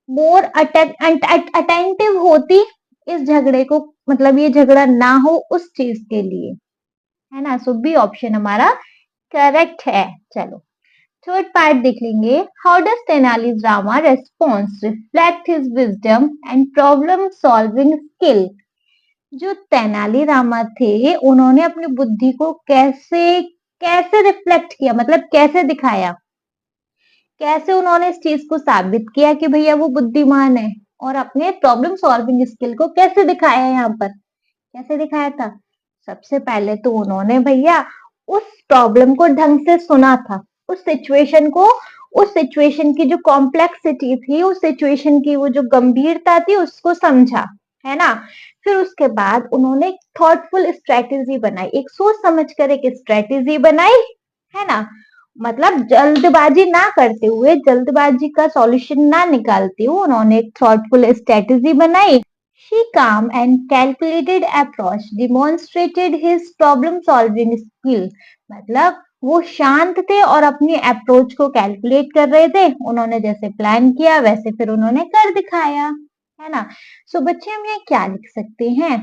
more attentive होती इस झगड़े को, मतलब ये झगड़ा ना हो उस चीज के लिए, है ना. सो बी ऑप्शन हमारा करेक्ट है. चलो थर्ड पार्ट देख लेंगे. How does Tenali's Rama response reflect his wisdom and problem solving skill. जो तेनाली रामा थे उन्होंने अपनी बुद्धि को कैसे कैसे रिफ्लेक्ट किया, मतलब कैसे दिखाया, कैसे उन्होंने इस चीज को साबित किया कि भैया वो बुद्धिमान है, और अपने प्रॉब्लम सॉल्विंग स्किल को कैसे दिखाया. यहाँ पर कैसे दिखाया था. सबसे पहले तो उन्होंने भैया उस प्रॉब्लम को ढंग से सुना था, उस सिचुएशन को, उस सिचुएशन की जो कॉम्प्लेक्सिटी थी, उस सिचुएशन की वो जो गंभीरता थी उसको समझा, है ना. फिर उसके बाद उन्होंने एक थॉटफुल स्ट्रेटेजी बनाई, एक सोच समझ कर एक स्ट्रेटेजी बनाई, है ना. मतलब जल्दबाजी ना करते हुए, जल्दबाजी का सॉल्यूशन ना निकालते हुए उन्होंने एक थॉटफुल स्ट्रेटेजी बनाई. She calm and calculated approach demonstrated his problem solving skill. मतलब वो शांत थे और अपनी अप्रोच को कैलकुलेट कर रहे थे. उन्होंने जैसे प्लान किया वैसे फिर उन्होंने कर दिखाया, है ना. सो बच्चे हम यहाँ क्या लिख सकते हैं.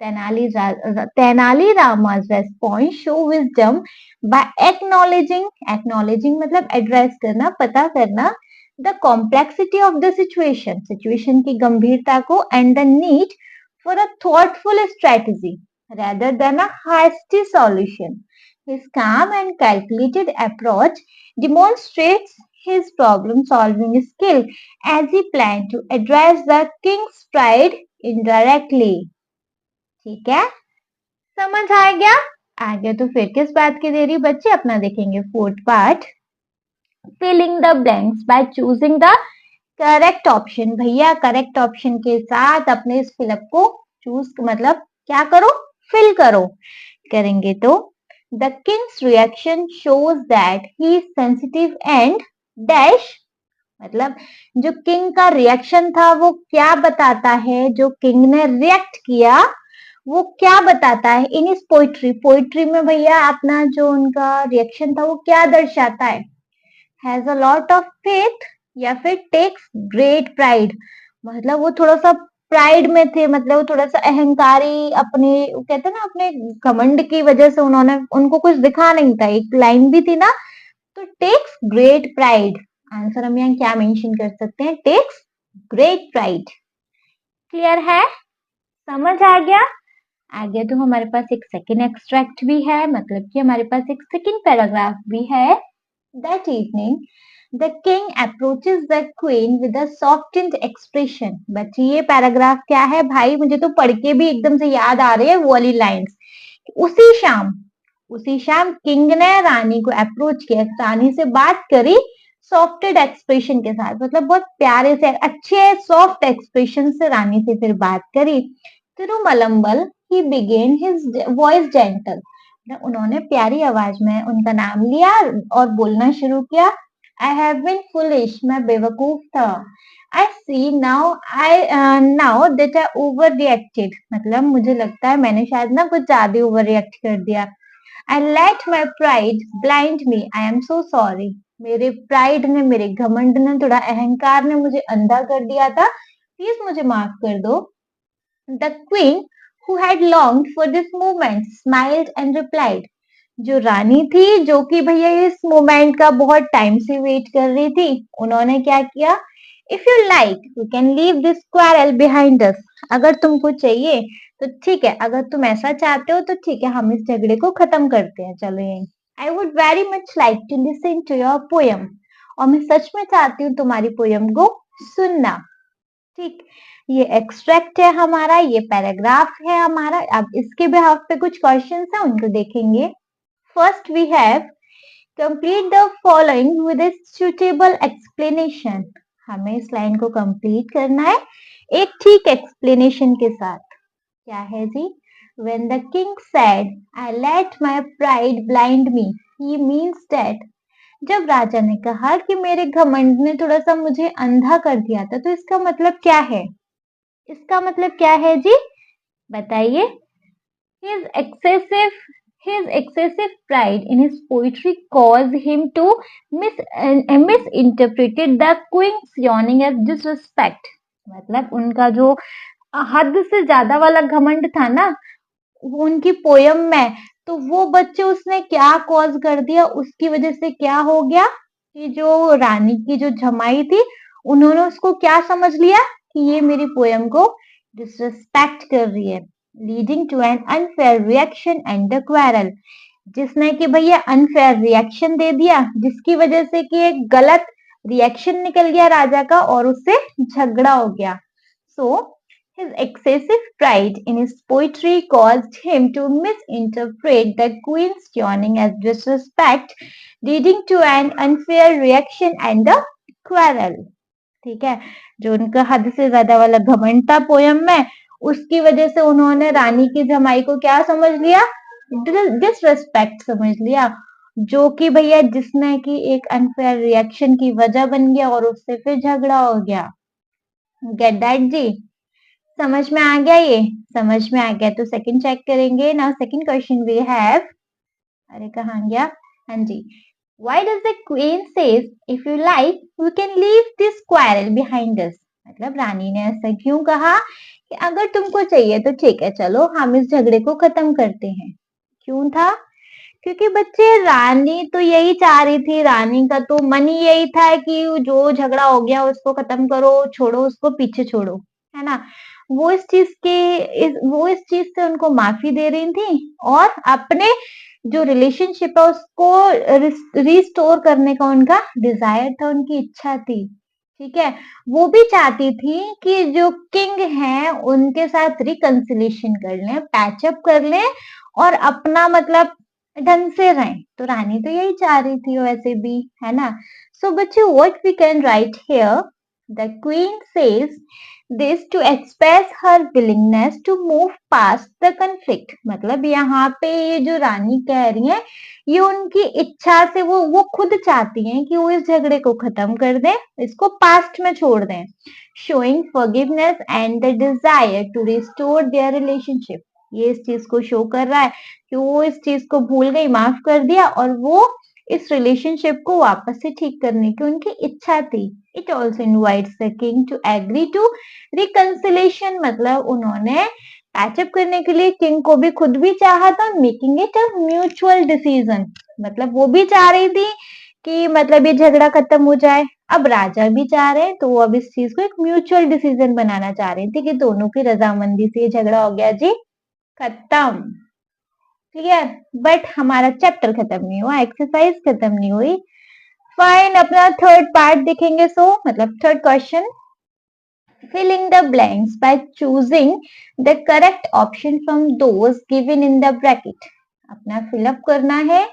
Tenali Rama's response show wisdom by acknowledging मतलब एड्रेस करना, पता करना, the complexity of the situation की गंभीरता को, and the need for a thoughtful strategy rather than a hasty solution. His calm and calculated approach demonstrates his problem solving skill as he planned to address the king's pride indirectly. ठीक है, समझ आ गया. आगे तो फिर किस बात की देरी बच्चे, अपना देखेंगे fourth part. Filling the blanks by choosing the correct option. भैया करेक्ट ऑप्शन के साथ अपने इस फिलअप को चूज, मतलब क्या करो, फिल करो. करेंगे तो the Kings reaction shows that he is sensitive and dash, मतलब जो किंग का रिएक्शन था वो क्या बताता है, जो किंग ने रिएक्ट किया वो क्या बताता है इन इस पोइट्री, पोइट्री में भैया अपना जो उनका रिएक्शन था वो क्या दर्शाता है, has a lot of faith या फिर टेक्स ग्रेट प्राइड, मतलब वो थोड़ा सा प्राइड में थे, मतलब वो थोड़ा सा अहंकारी, अपने वो कहते हैं ना अपने घमंड की वजह से उन्होंने उनको कुछ दिखा नहीं था, एक लाइन भी थी ना, तो टेक्स ग्रेट प्राइड, आंसर हम यहाँ क्या मेंशन कर सकते हैं, टेक्स ग्रेट प्राइड। क्लियर है, समझ आ गया? आगे तो हमारे पास एक सेकेंड एक्सट्रैक्ट भी है, मतलब कि हमारे पास एक सेकेंड पैराग्राफ भी है। That evening the king approaches the queen with a softened expression. बच्चे ये पैराग्राफ क्या है भाई, मुझे तो पढ़ के भी एकदम से याद आ रही है वो वाली लाइन्स। उसी शाम, उसी शाम किंग ने रानी को अप्रोच किया, रानी से बात करी सॉफ्टेड एक्सप्रेशन के साथ, मतलब बहुत प्यारे से अच्छे सॉफ्ट एक्सप्रेशन से रानी से फिर बात करी। Tirumalambal he began his voice gentle, उन्होंने प्यारी आवाज में उनका नाम लिया और बोलना शुरू किया। आई हैव बीन फुलिश, मैं बेवकूफ था। I see now, I now that I overreacted, मतलब मुझे लगता है मैंने शायद ना कुछ ज्यादा ओवर रिएक्ट कर दिया। I let my pride blind me, I am so sorry, मेरे प्राइड ने, मेरे घमंड ने, थोड़ा अहंकार ने मुझे अंधा कर दिया था, प्लीज मुझे माफ कर दो। The queen who had longed for this moment smiled and replied, जो रानी थी जो कि भैया इस मोमेंट का बहुत टाइम से वेट कर रही थी, उन्होंने क्या किया, if you like you can leave this quarrel behind अस, अगर तुमको चाहिए तो ठीक है, अगर तुम ऐसा चाहते हो तो ठीक है, हम इस झगड़े को खत्म करते हैं, चलो यहीं। I would very much like to listen to your poem, और मैं सच में चाहती हूँ तुम्हारी पोयम को सुनना। ठीक, ये एक्सट्रैक्ट है हमारा, ये पैराग्राफ है हमारा। अब इसके बिहाफ पे कुछ क्वेश्चंस है, उनको देखेंगे। First we have complete the following with a suitable explanation, हमें इस लाइन को कंप्लीट करना है एक ठीक एक्सप्लेनेशन के साथ। क्या है जी, when the king said I let my pride blind me, he means that, जब राजा ने कहा कि मेरे घमंड ने थोड़ा सा मुझे अंधा कर दिया था, तो इसका मतलब क्या है, इसका मतलब क्या है जी, बताइए। His excessive his excessive pride in his poetry caused him to misinterpreted the queen's yawning as disrespect, मतलब उनका जो हद से ज्यादा वाला घमंड था ना वो उनकी पोयम में, तो वो बच्चे उसने क्या कॉज कर दिया, उसकी वजह से क्या हो गया कि जो रानी की जो जमाई थी उन्होंने उसको क्या समझ लिया कि ये मेरी पोयम को डिसरिस्पेक्ट कर रही है, leading to an unfair reaction and the quarrel, जिसने कि भैया अनफेयर रिएक्शन दे दिया, जिसकी वजह से कि एक गलत रिएक्शन निकल गया राजा का और उससे झगड़ा हो गया। सो his excessive pride in his poetry caused him to misinterpret the queen's yawning as disrespect, leading to an unfair reaction and a quarrel. ठीक है, जो उनका हद से ज्यादा वाला घमंड था पोयम में, उसकी वजह से उन्होंने रानी की जमाई को क्या समझ लिया, डिसरेस्पेक्ट समझ लिया, जो कि भैया जिसने की एक अनफेयर रिएक्शन की वजह बन गया और उससे फिर झगड़ा हो गया। गेट दैट जी, समझ में आ गया, ये समझ में आ गया तो सेकंड चेक करेंगे। Now second question we have, अरे कहाँ गया, हाँ जी, why does the queen says if you like you can leave this quarrel behind us, मतलब रानी ने ऐसा क्यों कहा कि अगर तुमको चाहिए तो ठीक है, चलो हम इस झगड़े को खत्म करते हैं। क्यों था, क्योंकि बच्चे रानी तो यही चाह रही थी, रानी का तो मन ही यही था कि जो झगड़ा हो गया उसको खत्म करो, छोड़ो उसको, पीछे छोड़ो, है ना। वो इस चीज के वो इस चीज से उनको माफी दे रही थी और अपने जो रिलेशनशिप है उसको रिस्टोर करने का उनका डिजायर था, उनकी इच्छा थी। ठीक है, वो भी चाहती थी कि जो किंग है उनके साथ रिकंसिलेशन कर लें, पैचअप कर लें और अपना मतलब ढंग से रहें, तो रानी तो यही चाह रही थी वैसे भी, है ना। सो बच्चे what we can write here, The queen says this to express her willingness to move past the conflict. मतलब यहाँ पे ये जो रानी कह रही है, ये उनकी इच्छा से वो खुद चाहती हैं कि वो इस झगड़े को खत्म कर दें, इसको पास्ट में छोड़ दें. Showing forgiveness and the desire to restore their relationship. ये इस चीज को शो कर रहा है कि वो इस चीज को भूल गई, माफ कर दिया और वो इस रिलेशनशिप को वापस से ठीक करने की उनकी इच्छा थी. It also invites the king to agree to reconciliation. मतलब उन्होंने पैचअप करने के लिए किंग को भी खुद भी चाहा था, making it a mutual decision. मतलब वो भी चाह रही थी कि मतलब ये झगड़ा खत्म हो जाए. अब राजा भी चाह रहे हैं, तो वो अब इस चीज को एक म्यूचुअल डिसीजन बनाना चाह रहे थे कि दोनों की रजामंदी से ये झगड़ा हो गया जी, खत्म. ठीक है, बट हमारा चैप्टर खत्म नहीं हुआ, एक्सरसाइज खत्म नहीं हुई. फाइन, अपना थर्ड पार्ट देखेंगे. सो मतलब third question, filling the blanks by choosing the correct option from those given in the bracket. अपना फिलअप करना है.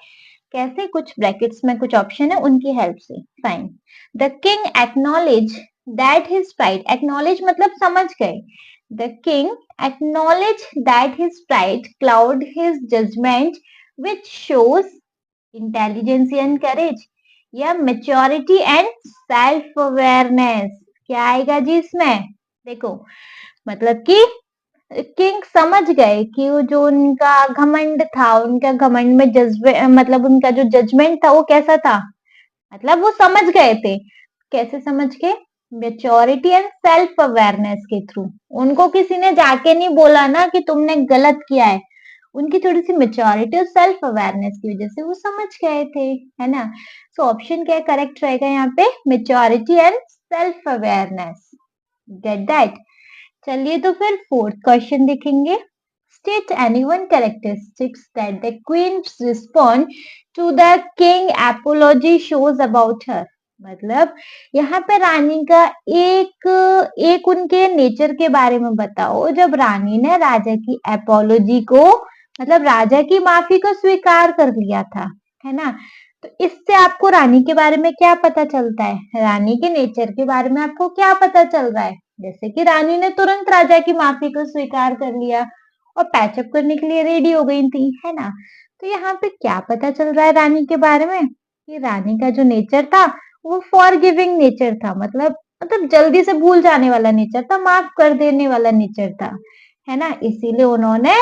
कैसे? कुछ ब्रैकेट्स में कुछ ऑप्शन है, उनकी हेल्प से. Fine. The king acknowledge that his pride. Acknowledge मतलब समझ गए. The king acknowledge that his pride cloud his judgment which shows intelligence and courage या मेच्योरिटी एंड सेल्फ अवेयरनेस. क्या आएगा जी इसमें? देखो, मतलब कि किंग समझ गए कि वो जो उनका घमंड था, उनका घमंड में जज्बे मतलब उनका जो जजमेंट था वो कैसा था. मतलब वो समझ गए थे. कैसे समझ गए? मेच्योरिटी एंड सेल्फ अवेयरनेस के थ्रू. उनको किसी ने जाके नहीं बोला ना कि तुमने गलत किया है. उनकी थोड़ी सी मेच्योरिटी और सेल्फ अवेयरनेस की वजह से वो समझ गए थे, है ना. सो ऑप्शन क्या करेक्ट रहेगा यहाँ पे? Maturity and self awareness. Get that. चलिए तो फिर फोर्थ क्वेश्चन देखेंगे. State any one characteristics that the queen's response to the king apology shows about her. मतलब यहाँ पे रानी का एक उनके नेचर के बारे में बताओ जब रानी ने राजा की एपोलॉजी को, मतलब राजा की माफी को स्वीकार कर लिया था, है ना. तो इससे आपको रानी के बारे में क्या पता चलता है? रानी के नेचर के बारे में आपको क्या पता चल रहा है? जैसे कि रानी ने तुरंत राजा की माफी को स्वीकार कर लिया और पैचअप करने के लिए रेडी हो गई थी, है ना. तो यहाँ पे क्या पता चल रहा है रानी के बारे में? कि रानी का जो नेचर था वो फॉरगिविंग नेचर था. मतलब जल्दी से भूल जाने वाला नेचर था, माफ कर देने वाला नेचर था, है ना. इसीलिए उन्होंने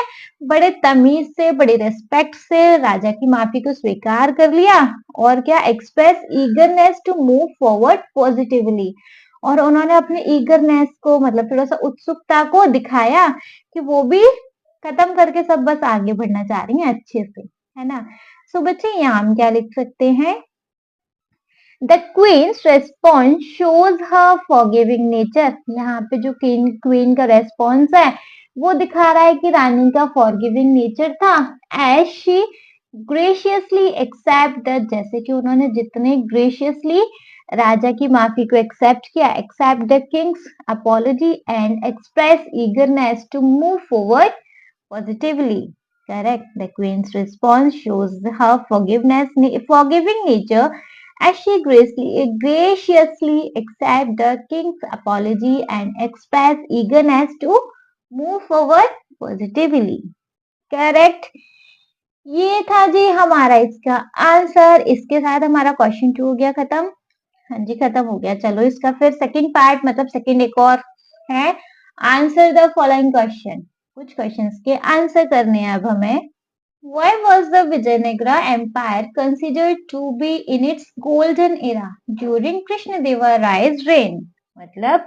बड़े तमीज से, बड़े रेस्पेक्ट से राजा की माफी को स्वीकार कर लिया और क्या, express eagerness to move forward positively. और उन्होंने अपने ईगरनेस को, मतलब थोड़ा सा उत्सुकता को दिखाया कि वो भी खत्म करके सब बस आगे बढ़ना चाह रही हैं अच्छे से, है ना. सो बच्चे यहाँ हम क्या लिख सकते हैं? The queen's response shows her forgiving nature. यहाँ पे जो क्वीन का रेस्पॉन्स है वो दिखा रहा है कि रानी का फॉरगिविंग नेचर था. As she graciously accept the, जैसे कि उन्होंने जितने ग्रेशियसली राजा की माफी को एक्सेप्ट किया, accept the king's apology and express eagerness to move forward positively. Correct. The queen's response shows her forgiving nature as she graciously accepts the king's apology and express eagerness to move forward positively. Correct. ये था जी हमारा इसका आंसर. इसके साथ हमारा क्वेश्चन 2 हो गया खत्म. हाँ जी, खत्म हो गया. चलो इसका फिर सेकंड पार्ट, मतलब सेकंड एक और है, आंसर द फॉलोइंग क्वेश्चन. कुछ क्वेश्चंस के आंसर करने हैं अब हमें. Why was the Vijayanagara Empire considered to be in its golden era during Krishnadeva Rai's reign? मतलब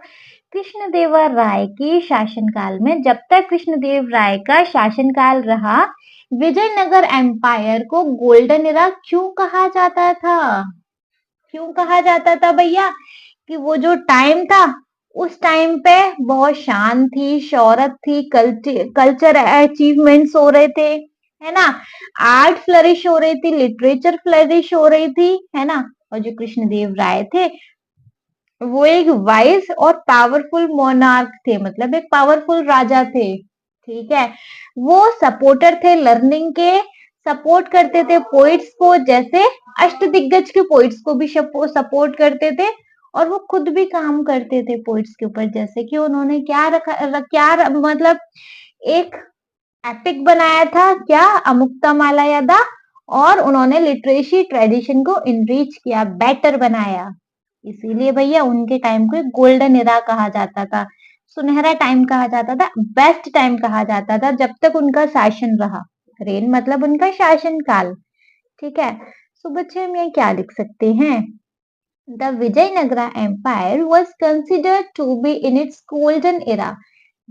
कृष्णदेव राय की शासनकाल में, जब तक कृष्णदेव राय का शासनकाल रहा, विजयनगर एम्पायर को गोल्डन एरा क्यों कहा जाता था? क्यों कहा जाता था भैया? कि वो जो टाइम था, उस टाइम पे बहुत शान थी, शौहरत थी, कल्चर अचीवमेंट्स हो रहे थे, है ना. आर्ट फ्लरिश हो रही थी, लिटरेचर फ्लरिश हो रही थी, है ना. और जो कृष्णदेव राय थे वो एक वाइज और पावरफुल मोनार्क थे, मतलब एक पावरफुल राजा थे. ठीक है, वो सपोर्टर थे लर्निंग के, सपोर्ट करते थे पोइट्स को, जैसे अष्टदिग्गज के पोइट्स को भी सपोर्ट करते थे और वो खुद भी काम करते थे पोइट्स के ऊपर, जैसे कि उन्होंने क्या मतलब एक एपिक बनाया था क्या, अमुक्तमालयदा, और उन्होंने लिटरेसी ट्रेडिशन को इनरीच किया, बेटर बनाया। इसीलिए भैया उनके टाइम को गोल्डन एरा कहा जाता था, सुनहरा टाइम कहा जाता था, बेस्ट टाइम कहा जाता था जब तक उनका शासन रहा। रेन मतलब उनका शासन काल। ठीक है, सो बच्चे हम ये क्या लिख सकते हैं? The Vijayanagara Empire was considered to be in its golden era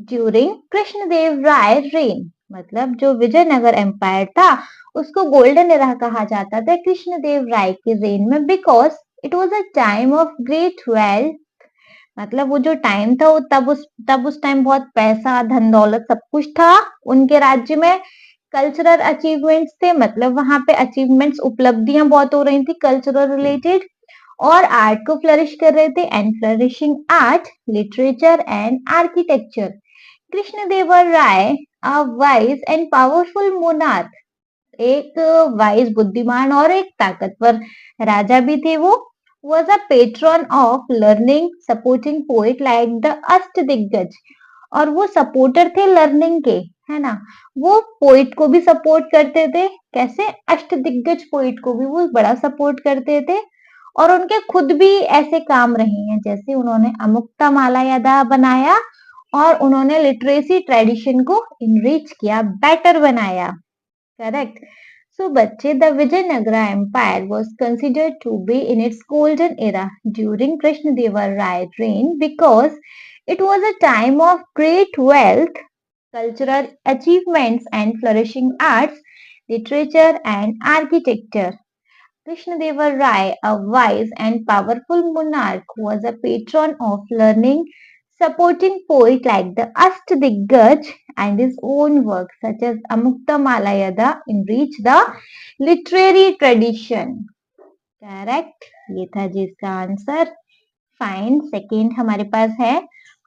during Krishnadeva Rai reign। मतलब जो विजयनगर एम्पायर था उसको गोल्डन एरा कहा जाता था कृष्णदेव राय के रेन में, because it was a time of great wealth. मतलब वो जो टाइम था वो तब उस टाइम बहुत पैसा धन दौलत सब कुछ था उनके राज्य में। कल्चरल अचीवमेंट्स थे, मतलब वहां पे अचीवमेंट्स उपलब्धियां बहुत हो रही थी कल्चरल रिलेटेड, और आर्ट को फ्लरिश कर रहे थे, and flourishing art, literature and architecture. Krishnadevar Raya, a wise and powerful monarch, एक वाइज बुद्धिमान और एक ताकतवर राजा भी थे वो। was a patron of learning, supporting poet like the अष्टदिग्गज, और वो सपोर्टर थे लर्निंग के, है ना। वो पोइट को भी सपोर्ट करते थे, कैसे, अष्टदिग्गज पोइट को भी वो बड़ा सपोर्ट करते थे। और उनके खुद भी ऐसे काम रहे हैं, जैसे उन्होंने अमुक्तमाला बनाया और उन्होंने लिटरेसी ट्रेडिशन को इनरिच किया, बेटर बनाया। करेक्ट। So बच्चे, the Vijayanagara Empire was considered to be in its golden era during Krishnadeva Rai reign because it was a time of great wealth, cultural achievements and flourishing arts, literature and architecture. Krishnadeva Rai, a wise and powerful monarch, was a patron of learning, supporting poets like the Ashtadiggaj and his own works such as Amukta Malayada enrich the literary tradition. Correct, ये था जी इसका आंसर। फाइन, सेकेंड हमारे पास है,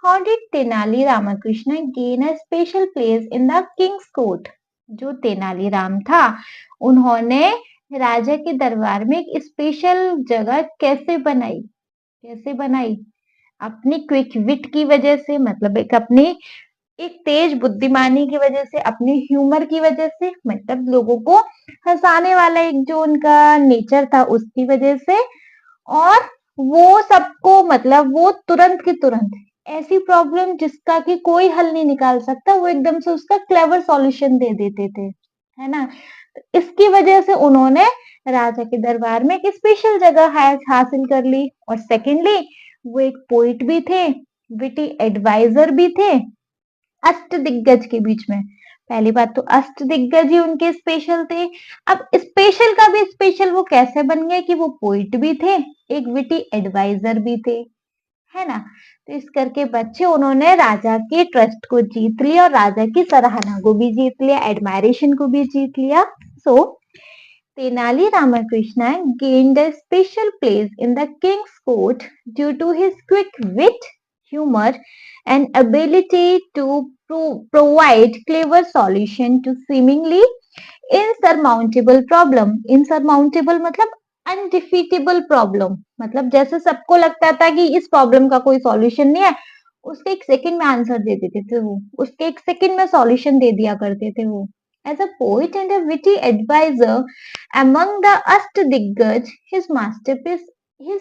how did Tenali Ramakrishna gain a special place in the king's court. जो तेनाली राम था उन्होंने राजा के दरबार में एक स्पेशल जगह कैसे बनाई, अपनी क्विक विट की वजह से, मतलब एक तेज बुद्धिमानी की वजह से, अपनी ह्यूमर की वजह से, मतलब लोगों को हंसाने वाला एक जो उनका नेचर था उसकी वजह से। और वो सबको, मतलब वो तुरंत की तुरंत ऐसी प्रॉब्लम जिसका कि कोई हल नहीं निकाल सकता, वो एकदम से उसका क्लेवर सॉल्यूशन दे देते थे, है ना। तो इसकी वजह से उन्होंने राजा के दरबार में एक स्पेशल जगह हासिल कर ली। और सेकेंडली वो एक पोइट भी थे, विटी एडवाइजर भी थे अष्ट दिग्गज के बीच में। पहली बात तो अष्ट दिग्गज ही उनके स्पेशल थे। अब स्पेशल का भी स्पेशल वो कैसे बन गए कि वो पोइट भी थे, एक विटी एडवाइजर भी थे, है ना। तो इस करके बच्चे उन्होंने राजा के ट्रस्ट को जीत लिया और राजा की सराहना को भी जीत लिया, एडमायरेशन को भी जीत लिया। सो Tenali Ramakrishna gained a special place in the king's court due to his quick wit, humor, and ability to provide clever solution to seemingly insurmountable problem। Insurmountable मतलब अनडिफीटेबल प्रॉब्लम, मतलब जैसे सबको लगता था कि इस प्रॉब्लम का कोई सॉल्यूशन नहीं है, उसके एक सेकंड में आंसर दे देते थे वो, उसके एक सेकंड में सॉल्यूशन दे दिया करते थे वो। As a poet and a witty advisor among the Ashtadiggaj, his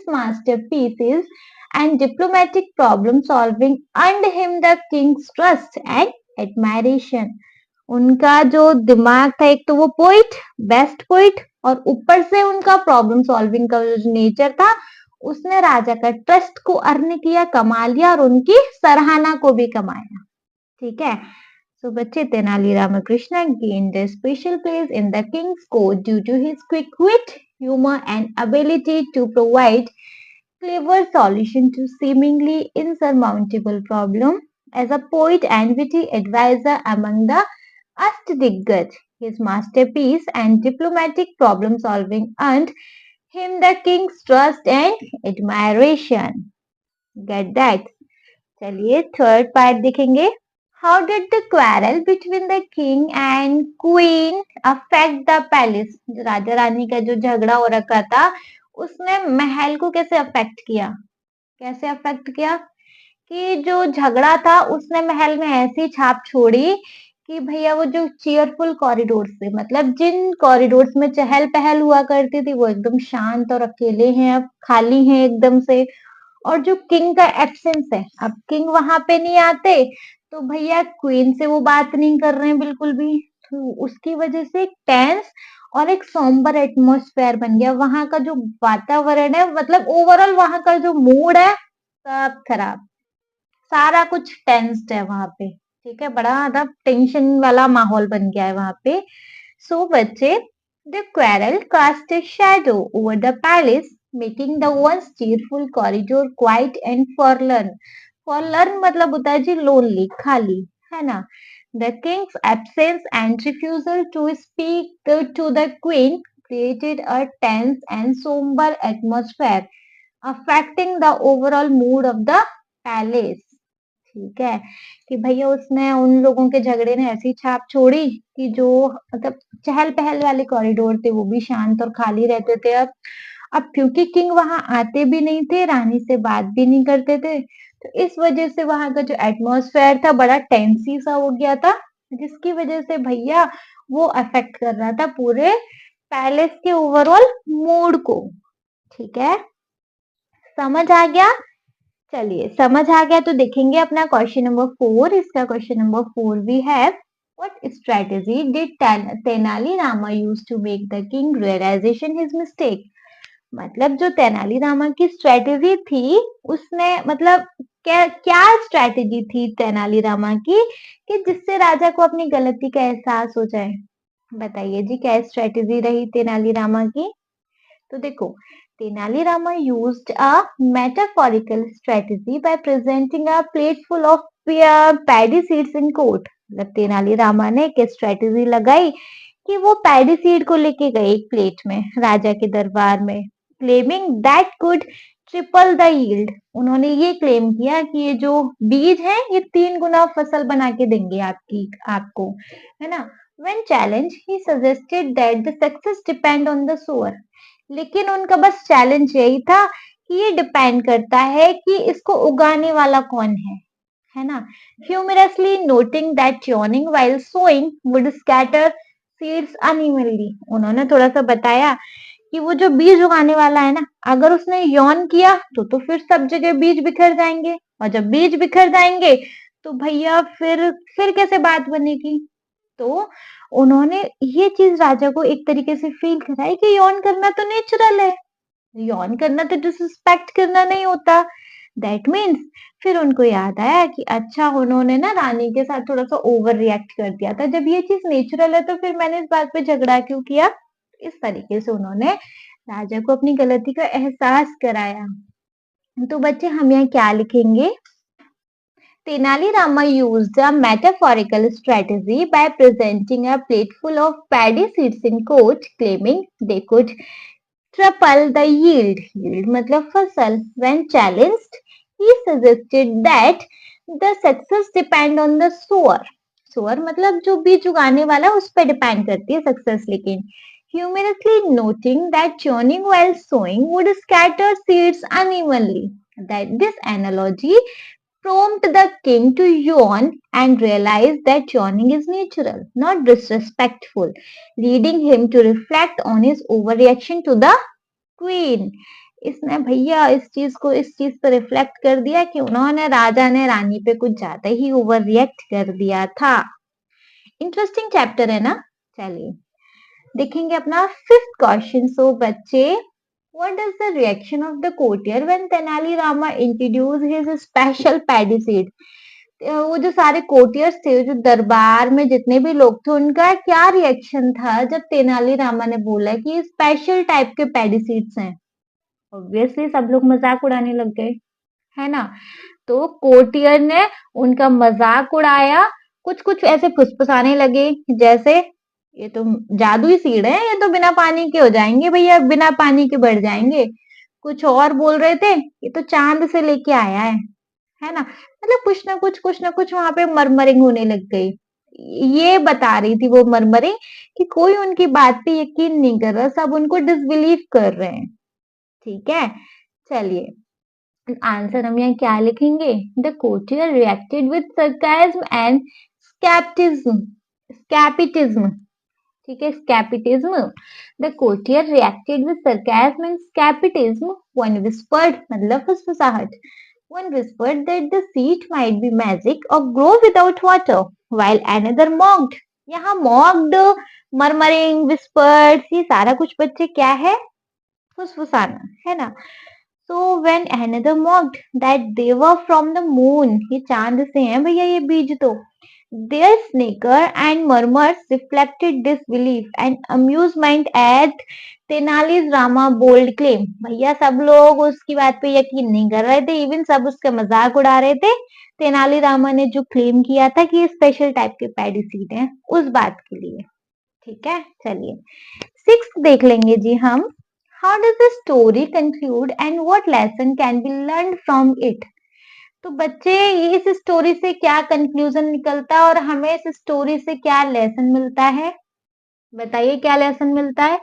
masterpieces and diplomatic problem solving earned him the king's trust and admiration। उनका जो दिमाग था, एक तो वो पोइट, बेस्ट पोइट, और ऊपर से उनका प्रॉब्लम सॉल्विंग का जो नेचर था उसने राजा का ट्रस्ट को अर्न किया, कमा लिया, और उनकी सराहना को भी कमाया। ठीक है, so बच्चे, Tenali Ramakrishna gained a special place in the king's court due to his quick wit, humor, and ability to provide clever solution to seemingly insurmountable problem. As a poet and witty advisor among the Ashtadiggaj, his masterpiece and diplomatic problem solving earned him the king's trust and admiration. Get that? चलिए थर्ड पार्ट देखेंगे। How did the quarrel between the king and queen affect the palace? जो राजा रानी का जो झगड़ा हो रखा था उसने महल को कैसे अफेक्ट किया? कैसे अफेक्ट किया कि जो झगड़ा था उसने महल में ऐसी छाप छोड़ी कि भैया वो जो चीयरफुल कॉरिडोर से, मतलब जिन कॉरिडोर्स में चहल पहल हुआ करती थी वो एकदम शांत और अकेले हैं, अब खाली हैं एकदम से। और जो किंग का एब्सेंस है, अब किंग वहां पे नहीं आते तो भैया क्वीन से वो बात नहीं कर रहे हैं बिल्कुल भी। तो उसकी वजह से एक टेंस और एक सोम्बर एटमॉस्फेयर बन गया वहां का। जो वातावरण है, मतलब ओवरऑल वहां का जो मूड है सब खराब, सारा कुछ टेंस्ड है वहां पे। ठीक है, बड़ा मतलब टेंशन वाला माहौल बन गया है वहां पे। सो बच्चे, the quarrel cast a shadow over the palace, making the once cheerful corridor quiet and forlorn. Forlorn मतलब होता है जी lonely, खाली, है ना। The king's absence and refusal to speak to the queen created a tense and somber atmosphere, affecting the overall mood of the palace. ठीक है, कि भैया उसने उन लोगों के झगड़े ने ऐसी छाप छोड़ी कि जो मतलब चहल पहल वाले कॉरिडोर थे वो भी शांत और खाली रहते थे। अब क्योंकि किंग वहां आते भी नहीं थे, रानी से बात भी नहीं करते थे, तो इस वजह से वहां का जो एटमॉस्फेयर था बड़ा टेंसी सा हो गया था, जिसकी वजह से भैया वो अफेक्ट कर रहा था पूरे पैलेस के ओवरऑल मूड को। ठीक है, समझ आ गया। चलिए, समझ आ गया तो देखेंगे अपना क्वेश्चन नंबर 4। इसका क्वेश्चन नंबर 4 भी है, what strategy did Tenali Rama use to make the king realisation his mistake. मतलब जो तेनाली रामा की स्ट्रेटेजी थी, उसने मतलब क्या क्या स्ट्रेटेजी थी तेनाली रामा की कि जिससे राजा को अपनी गलती का एहसास हो जाए। बताइए जी, क्या स्ट्रेटेजी रही तेनाली रामा की। तो देखो, Tenali Rama used a metaphorical strategy by presenting a plate full of paddy seeds in court. मतलब तेनाली रामा ने एक स्ट्रेटेजी लगाई कि वो पैडी सीड को लेके गए एक प्लेट में राजा के दरबार में, claiming that could triple the yield. उन्होंने ये क्लेम किया कि ये जो बीज है ये 3 गुना फसल बना के देंगे आपको, है ना। When challenged, he suggested that the success depend on the sower. लेकिन उनका बस चैलेंज यही था कि ये डिपेंड करता है कि इसको उगाने वाला कौन है ना। Humorously noting that yawning while sowing would scatter seeds unevenly. उन्होंने थोड़ा सा बताया कि वो जो बीज उगाने वाला है ना, अगर उसने यौन किया तो फिर सब जगह बीज बिखर जाएंगे, और जब बीज बिखर जाएंगे तो भैया फिर कैसे बात बनेगी। तो उन्होंने ये चीज राजा को एक तरीके से फील कराई कि यौन करना तो नेचुरल है, यौन करना तो डिसरिस्पेक्ट करना नहीं होता। दैट मीन्स फिर उनको याद आया कि अच्छा, उन्होंने ना रानी के साथ थोड़ा सा ओवर रिएक्ट कर दिया था, जब ये चीज नेचुरल है तो फिर मैंने इस बात पे झगड़ा क्यों किया। इस तरीके से उन्होंने राजा को अपनी गलती का एहसास कराया। तो बच्चे, हम यहाँ क्या लिखेंगे। Tenali Rama used a metaphorical strategy by presenting a plateful of paddy seeds in court, claiming they could triple the yield. Yield मतलब फसल. When challenged, he suggested that the success depend on the sower. Sower मतलब जो बीज उगाने वाला उस पर डिपेंड करती है सक्सेस। लेकिन humorously noting that churning while sowing would scatter seeds unevenly. That this analogy prompt the king to yawn and realize that yawning is natural, not disrespectful, leading him to reflect on his overreaction to the queen. इसने भैया इस चीज पर रिफ्लेक्ट कर दिया कि उन्होंने राजा ने रानी पे कुछ ज्यादा ही ओवर रिएक्ट कर दिया था। इंटरेस्टिंग चैप्टर है ना। चलिए देखेंगे अपना 5th क्वेश्चन। सो बच्चे, what is the reaction of the courtier when Tenali Rama introduced his special paddy seed? वो जो सारे कोर्टियर्स थे, जो दरबार में जितने भी लोग थे, उनका क्या रिएक्शन था जब तेनाली रामा ने बोला कि ये स्पेशल टाइप के पैडी सीड्स हैं। ऑब्वियसली सब लोग मजाक उड़ाने लग गए, है ना। तो कोर्टियर ने उनका मजाक उड़ाया, कुछ कुछ ऐसे फुसफुसाने लगे जैसे ये तो जादुई सीड है, ये तो बिना पानी के हो जाएंगे भैया, बिना पानी के बढ़ जाएंगे। कुछ और बोल रहे थे, ये तो चांद से लेके आया है ना। मतलब कुछ ना कुछ वहां पे मरमरिंग होने लग गई। ये बता रही थी वो मरमरिंग कि कोई उनकी बात पे यकीन नहीं कर रहा, सब उनको डिसबिलीव कर रहे हैं। ठीक है, चलिए आंसर हम यहाँ क्या लिखेंगे? The courtier reacted with sarcasm and scepticism. Scepticism, ठीक है, scepticism. The courtier reacted with sarcasm and scepticism one whispered, मतलब फुसफुसाहट। One whispered that the seed might be magic or grow without water, while another mocked. यहाँ mocked, murmuring, whispered, ये सारा कुछ बच्चे क्या है? फुसफुसाना, है ना? So when another mocked that they were from the moon, ये चांद से हैं भैया ये बीज तो. Their snicker and murmurs reflected disbelief and amusement at Tenali's Rama bold claim. भैया सब लोग उसकी बात पे यकीन नहीं कर रहे थे, इवन सब उसका मजाक उड़ा रहे थे. तेनाली रामा ने जो क्लेम किया था कि ये स्पेशल टाइप के पैडी सीड हैं, उस बात के लिए. ठीक है, चलिए 6th देख लेंगे जी हम. How does the story conclude and what lesson can be learn from it? तो बच्चे इस स्टोरी से क्या कंक्लूजन निकलता है और हमें इस स्टोरी से क्या लेसन मिलता है? बताइए क्या लेसन मिलता है?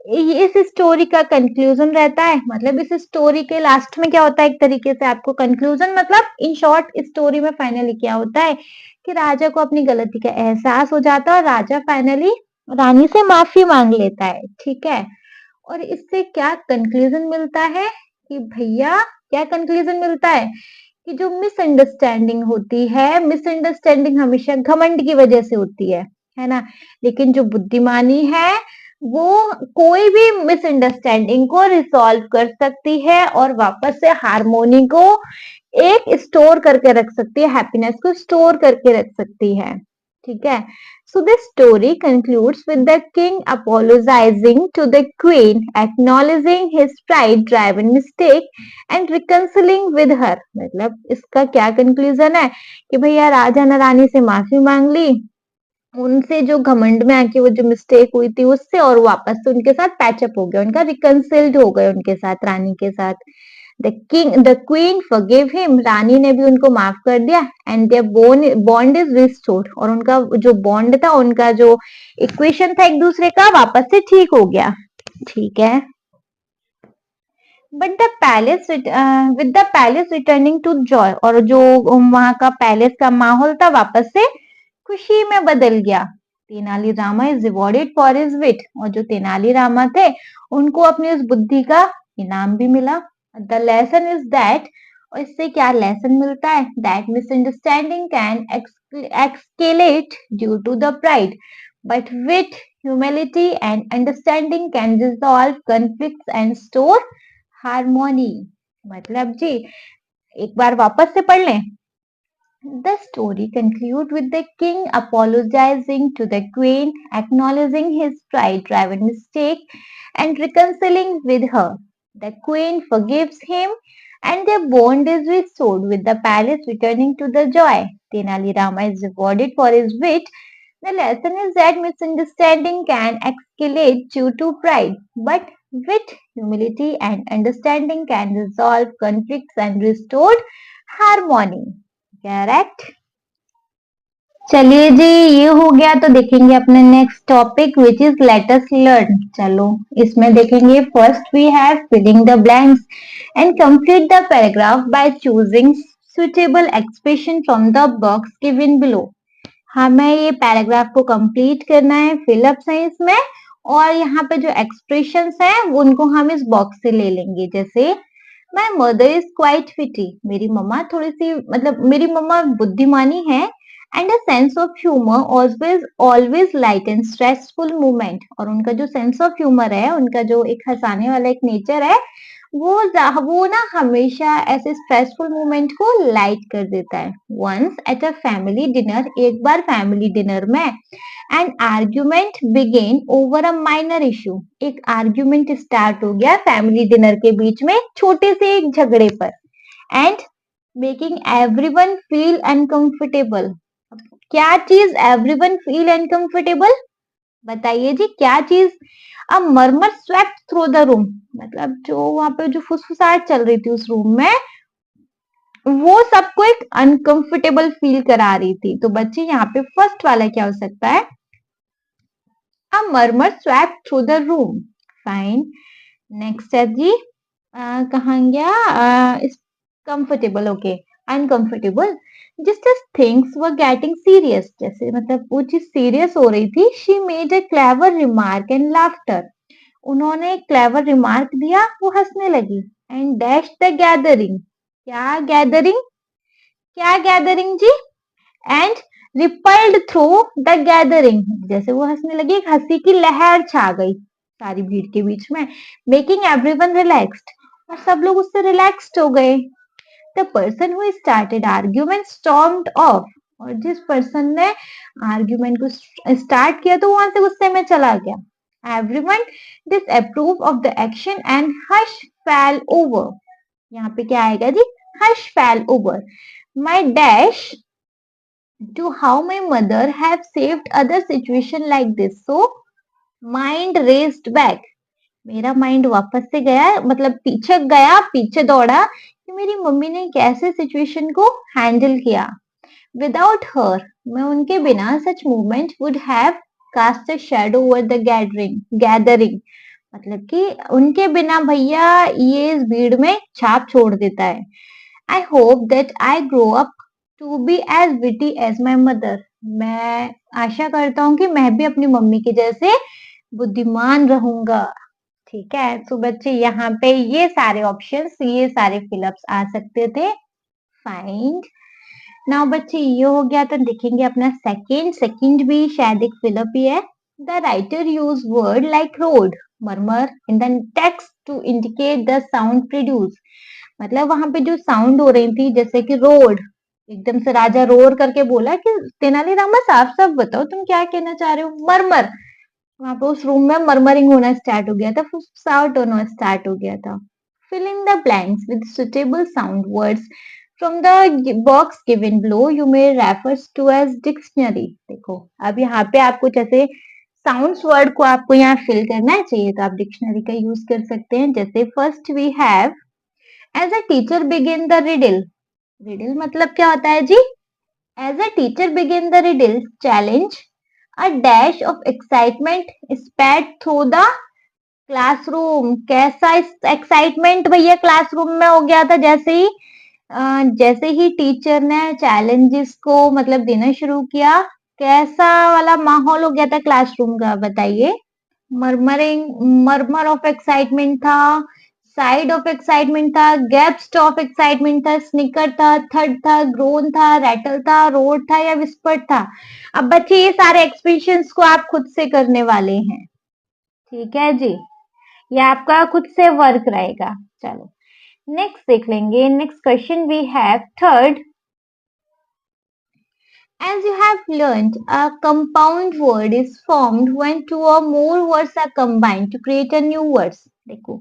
इस स्टोरी का कंक्लूजन रहता है, मतलब इस स्टोरी के लास्ट में क्या होता है, एक तरीके से आपको कंक्लूजन, मतलब इन शॉर्ट स्टोरी में फाइनली क्या होता है कि राजा को अपनी गलती का एहसास हो जाता है और राजा फाइनली रानी से माफी मांग लेता है. ठीक है, और इससे क्या कंक्लूजन मिलता है कि भैया क्या कंक्लूजन मिलता है कि जो मिसअंडरस्टैंडिंग होती है, मिसअंडरस्टैंडिंग हमेशा घमंड की वजह से होती है ना? लेकिन जो बुद्धिमानी है वो कोई भी मिसअंडरस्टैंडिंग को रिसॉल्व कर सकती है और वापस से हार्मोनी को एक स्टोर करके रख सकती है, हैप्पीनेस को स्टोर करके रख सकती है. ठीक है, so the story concludes with the king apologizing to the queen, acknowledging his pride-driven mistake and reconciling with her. मतलब इसका क्या कंक्लूजन है कि भैया राजा ने रानी से माफी मांग ली, उनसे जो घमंड में आके वो जो मिस्टेक हुई थी उससे, और वापस से उनके साथ पैचअप हो गया, उनका रिकंसिल्ड हो गए उनके साथ, रानी के साथ. द क्वीन फॉरगिव हिम, रानी ने भी उनको माफ कर दिया. And their bond is restored, और उनका जो बॉन्ड था, उनका जो इक्वेशन था एक दूसरे का, वापस से ठीक हो गया. ठीक है, but the palace with the palace returning to joy, और जो वहां का पैलेस का माहौल था वापस से खुशी में बदल गया. Tenali Rama is rewarded for his wit, और जो तेनाली रामा थे उनको अपनी उस बुद्धि का इनाम भी मिला. द लेसन इज दैट, और इससे क्या लेसन मिलता है? That misunderstanding can escalate due to the pride, but wit, humility and understanding can resolve conflicts and store harmony. मतलब जी एक बार वापस से पढ़ लें. The story concludes with the king apologizing to the queen, acknowledging his pride-driven mistake, and reconciling with her. The queen forgives him, and their bond is restored, with the palace returning to the joy. Tenali Rama is rewarded for his wit. The lesson is that misunderstanding can escalate due to pride, but wit, humility, and understanding can resolve conflicts and restore harmony. करेक्ट. चलिए जी ये हो गया, तो देखेंगे अपने next topic which is let us learn. चलो इसमें देखेंगे first we have filling the blanks and complete the paragraph by choosing suitable expression from the box given below. हमें ये पैराग्राफ को कंप्लीट करना है, फिलअप्स है इसमें, और यहाँ पे जो एक्सप्रेशंस हैं उनको हम इस बॉक्स से ले लेंगे. जैसे माई मदर इज क्वाइट फिटी, मेरी मम्मा थोड़ी सी, मतलब मेरी मम्मा बुद्धिमानी है. And a sense of humour always always light and stressful movement, और उनका जो सेंस ऑफ ह्यूमर है, उनका जो एक हंसाने वाला एक नेचर है, वो ना हमेशा ऐसे स्ट्रेसफुल मोमेंट को लाइट कर देता है. Once at a family dinner, एक बार फैमिली डिनर में, an argument begin over a minor issue, एक आर्ग्यूमेंट स्टार्ट हो गया फैमिली डिनर के बीच में छोटे से एक झगड़े पर. And making everyone feel uncomfortable, क्या चीज एवरीवन फील अनकंफर्टेबल? बताइए जी क्या चीज? A murmur swept through the room, मतलब जो वहां पे जो फुसफुसाहट चल रही थी उस रूम में, वो सबको एक अनकंफर्टेबल फील करा रही थी. तो बच्चे यहाँ पे फर्स्ट वाला क्या हो सकता है? A murmur swept through the room. Fine. Next है जी कहाँ गया? Comfortable, okay, uncomfortable, just as things were getting serious, जैसे मतलब वो चीज सीरियस हो रही थी। She made a clever remark and laughter, उन्होंने एक क्लेवर रिमार्क दिया, वो हंसने लगी। एंड डैश द गैदरिंग, क्या गैदरिंग, क्या गैदरिंग जी, and rippled through the gathering, जैसे वो हंसने लगी एक हंसी की लहर छा गई सारी भीड़ के बीच में। मेकिंग एवरीवन रिलैक्स्ड, और सब लोग उससे रिलैक्स्ड हो गए। The person who started argument stormed of, और जिस पर्सन ने आर्ग्यूमेंट को स्टार्ट किया तो वहां से गुस्से में चला गया। Everyone disapprove of the action and hush fell over, यहाँ पे क्या आएगा जी, hush fell over. My dash to how my mother have saved other situation like this, so mind raced back, मेरा माइंड वापस से गया, मतलब पीछे गया, पीछे दौड़ा कि मेरी मम्मी ने कैसे सिचुएशन को हैंडल किया। विदाउट हर, मैं उनके बिना such movement would have cast a shadow over the gathering, मतलब कि उनके बिना भैया ये इस भीड़ में छाप छोड़ देता है। I hope that I grow up to be as witty as my mother, मैं आशा करता हूँ कि मैं भी अपनी मम्मी के जैसे बुद्धिमान रहूंगा। ठीक है, तो बच्चे यहाँ पे ये सारे ऑप्शंस, ये सारे फिलअप्स आ सकते थे। फाइंड नाउ बच्चे ये हो गया, तो देखेंगे अपना सेकंड भी शायद एक फिलअप ही है। The writer use word like road, murmur in the text to indicate the sound produce, मतलब वहां पे जो साउंड हो रही थी जैसे कि रोड, एकदम से राजा रोर करके बोला कि तेनालीरामा साफ साफ बताओ तुम क्या कहना चाह रहे हो। मरमर, वहां पे उस रूम में मरमरिंग होना स्टार्ट हो गया था, साउट होना स्टार्ट हो गया था। Fill in the blanks with suitable sound words from the box given below, you may refers to as dictionary. देखो अब यहाँ पे आपको जैसे साउंड्स वर्ड को आपको यहाँ फिल करना चाहिए, तो आप डिक्शनरी का यूज कर सकते हैं। जैसे first we have as a teacher begin the riddle, riddle मतलब क्या होता है जी, as a teacher begin the riddle challenge, a dash of excitement spread through the classroom, कैसा एक्साइटमेंट भैया क्लासरूम में हो गया था जैसे ही टीचर ने चैलेंजेस को मतलब देना शुरू किया, कैसा वाला माहौल हो गया था क्लासरूम का, बताइए। मरमरिंग, मरमर ऑफ एक्साइटमेंट था, साइड ऑफ एक्साइटमेंट था, गैप्स ऑफ एक्साइटमेंट था, स्निकर था, थर्ड था, ग्रोन था, रैटल था, रोड था या विस्पर्ड था। अब बच्चे ये सारे एक्सप्रेशंस को आप खुद से करने वाले हैं, ठीक है जी, ये आपका खुद से वर्क रहेगा। चलो नेक्स्ट देख लेंगे। Next question we have third, as you have learned, a compound word is formed when two or more words are combined to create a new words. देखो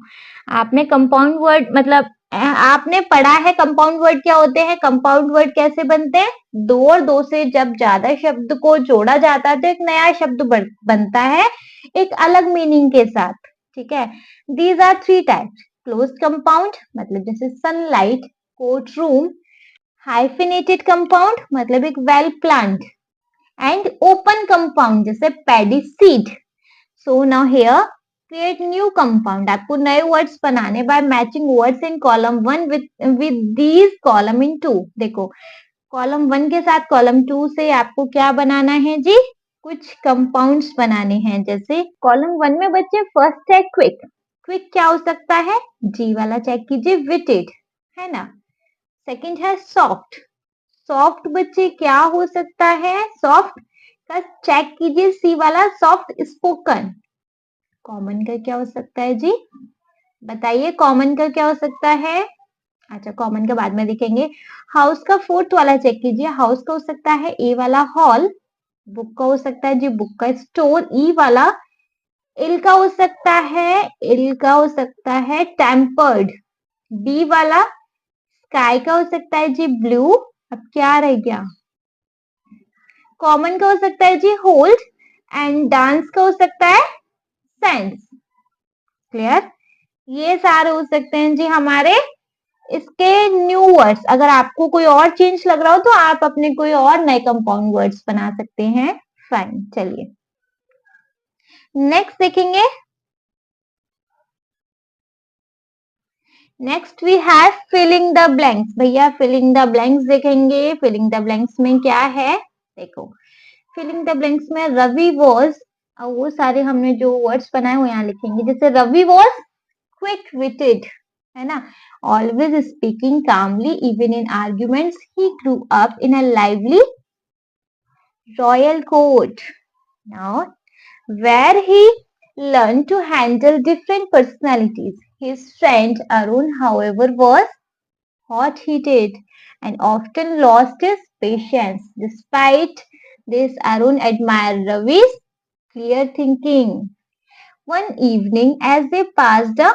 आपने कंपाउंड वर्ड मतलब आपने पढ़ा है कंपाउंड वर्ड क्या होते हैं, कंपाउंड वर्ड कैसे बनते हैं, दो और दो से जब ज्यादा शब्द को जोड़ा जाता है तो एक नया शब्द बनता है एक अलग मीनिंग के साथ। ठीक है, these are three types, close compound मतलब जैसे sunlight, court room, hyphenated compound मतलब एक well plant, and open compound जैसे paddy seed. So now here create new compound, आपको नए वर्ड्स बनाने by matching words in column one with these column in two. देखो कॉलम वन के साथ कॉलम टू से आपको क्या बनाना है जी, कुछ कंपाउंड्स बनाने हैं। जैसे कॉलम वन में बच्चे फर्स्ट है क्विक, क्विक क्या हो सकता है, जी वाला चेक कीजिए, विटेड है ना। सेकंड है सॉफ्ट, सॉफ्ट बच्चे क्या हो सकता है, सॉफ्ट का चेक कीजिए, सी वाला सॉफ्ट स्पोकन। कॉमन का क्या हो सकता है जी, बताइए कॉमन का क्या हो सकता है, अच्छा कॉमन के बाद में देखेंगे। हाउस का फोर्थ वाला चेक कीजिए, हाउस का हो सकता है ए वाला हॉल, बुक का हो सकता है जी बुक का स्टोर, ई वाला, इल का हो सकता है, इल का हो सकता है टेम्पर्ड, बी वाला स्काई का हो सकता है जी ब्लू। अब क्या रह गया, कॉमन का हो सकता है जी होल्ड, एंड डांस का हो सकता है सेंस। क्लियर, ये सारे हो सकते हैं जी हमारे इसके न्यू वर्ड्स। अगर आपको कोई और चेंज लग रहा हो तो आप अपने कोई और नए कंपाउंड वर्ड्स बना सकते हैं। फाइन, चलिए नेक्स्ट देखेंगे। Next we have filling the blanks. भैया फिलिंग द ब्लैंक्स देखेंगे। फिलिंग द ब्लैंक्स में क्या है, देखो फिलिंग द ब्लैंक्स में रवि वॉज, वो सारे हमने जो वर्ड्स बनाए हुए यहाँ लिखेंगे। जैसे रवि वॉज क्विक विटेड, है ना, always speaking calmly even in arguments, he grew up in a lively royal court. Now where he learned to handle different personalities. His friend Arun, however, was hot-headed and often lost his patience. Despite this, Arun admired Ravi's clear thinking. One evening, as they passed a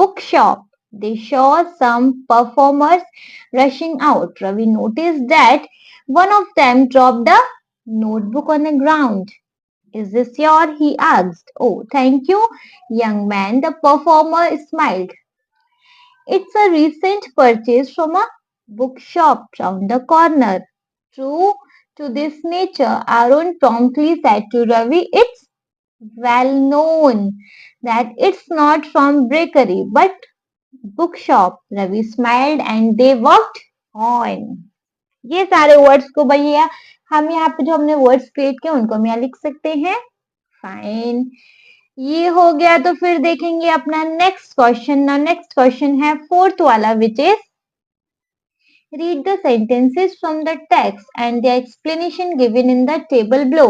bookshop, they saw some performers rushing out. Ravi noticed that one of them dropped a notebook on the ground. Is this your? He asked. Oh, thank you, young man. The performer smiled. It's a recent purchase from a bookshop round the corner. True to this nature, Arun promptly said to Ravi, it's well known that it's not from bakery but bookshop. Ravi smiled and they walked on. ये सारे वर्ड्स को भैया हम यहाँ पे जो हमने वर्ड्स क्रिएट किए उनको हम यहाँ लिख सकते हैं। फाइन, ये हो गया। तो फिर देखेंगे अपना नेक्स्ट क्वेश्चन। ना नेक्स्ट क्वेश्चन है फोर्थ वाला, which is read the sentences from the text and the explanation given in the table below.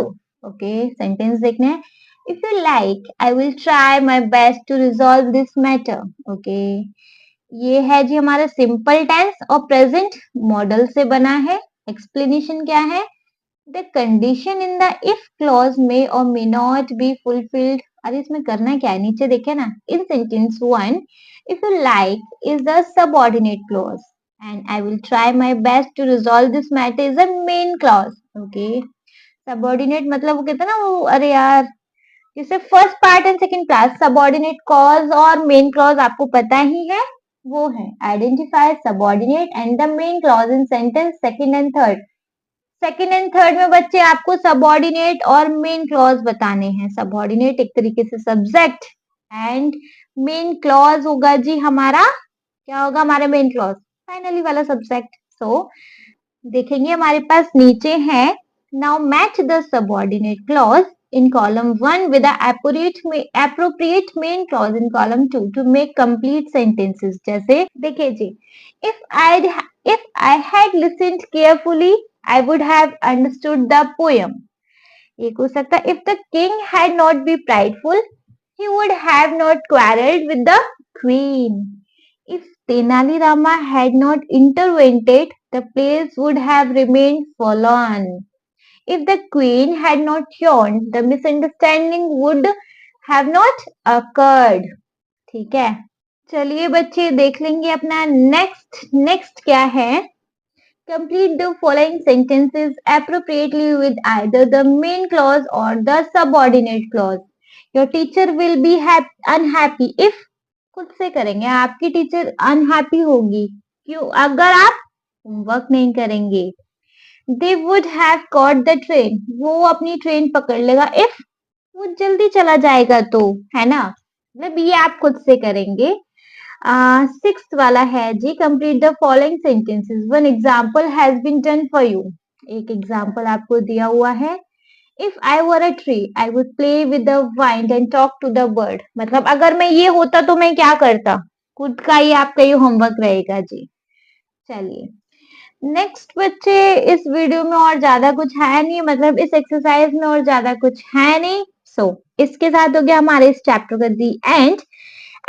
Okay, sentence देखना है। If you like I will try my best to resolve this matter. Okay, ये है जी हमारा सिंपल टेंस और प्रेजेंट मॉडल से बना है। एक्सप्लेनेशन क्या है, the condition in the if clause में और मे नॉट बी फुलफिल्ड। अरे इसमें करना क्या है, नीचे देखे ना, in sentence 1 if you like is the subordinate clause and I will try my best to resolve this matter is the main clause. Okay, subordinate मतलब वो कहते हैं ना वो, अरे यार जैसे first part and second class, subordinate clause और मेन क्लॉज आपको पता ही है, वो है identify subordinate and the main clause in sentence second and third. Second and third में बच्चे आपको सबऑर्डिनेट और मेन क्लॉज बताने हैं। सबऑर्डिनेट एक तरीके से सब्जेक्ट एंड मेन क्लॉज होगा जी हमारा, क्या होगा हमारा मेन क्लॉज, फाइनली वाला सब्जेक्ट। सो देखेंगे हमारे पास नीचे है, now match the subordinate clause in column 1 with the appropriate main clause in column 2 to make complete sentences। जैसे देखिए जी, if I had listened carefully I would have understood the poem। एक हो सकता है if the king had not been prideful he would have not quarreled with the queen। if Tenali Rama had not intervened the place would have remained forlorn। if the queen had not yawned, the misunderstanding would have not occurred। ठीक है, चलिए बच्चे देख लेंगे अपना नेक्स्ट क्या है। Complete the following sentences appropriately with either the main clause or the subordinate clause। Your teacher will be unhappy if, खुद से करेंगे, आपकी टीचर अनहैप्पी होगी क्यों, अगर आप होमवर्क नहीं करेंगे। They would have caught the train, वो अपनी ट्रेन पकड़ लेगा if, वो जल्दी चला जाएगा तो, है ना, मतलब ये आप खुद से करेंगे। सिक्स्थ वाला है जी, complete the following sentences, one example has been done for you. एक एग्जाम्पल आपको दिया हुआ है, if I were a tree I would play with the wind and talk to the bird. मतलब अगर मैं ये होता तो मैं क्या करता, खुद का ही आपका ये होमवर्क रहेगा जी। चलिए नेक्स्ट बच्चे, इस वीडियो में और ज्यादा कुछ है नहीं, मतलब इस एक्सरसाइज में और ज्यादा कुछ है नहीं। सो इसके साथ हो गया हमारे इस चैप्टर का दी एंड।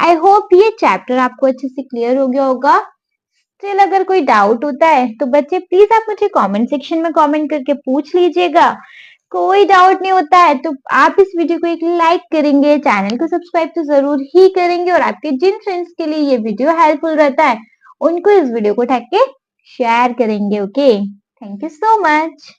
आई होप ये चैप्टर आपको अच्छे से क्लियर हो गया होगा। स्टिल अगर कोई डाउट होता है तो बच्चे प्लीज आप मुझे कमेंट सेक्शन में कमेंट करके पूछ लीजिएगा। कोई डाउट नहीं होता है तो आप इस वीडियो को एक लाइक करेंगे, चैनल को सब्सक्राइब तो जरूर ही करेंगे और आपके जिन फ्रेंड्स के लिए ये वीडियो हेल्पफुल रहता है उनको इस वीडियो को उठा के शेयर करेंगे। Okay, thank you so much.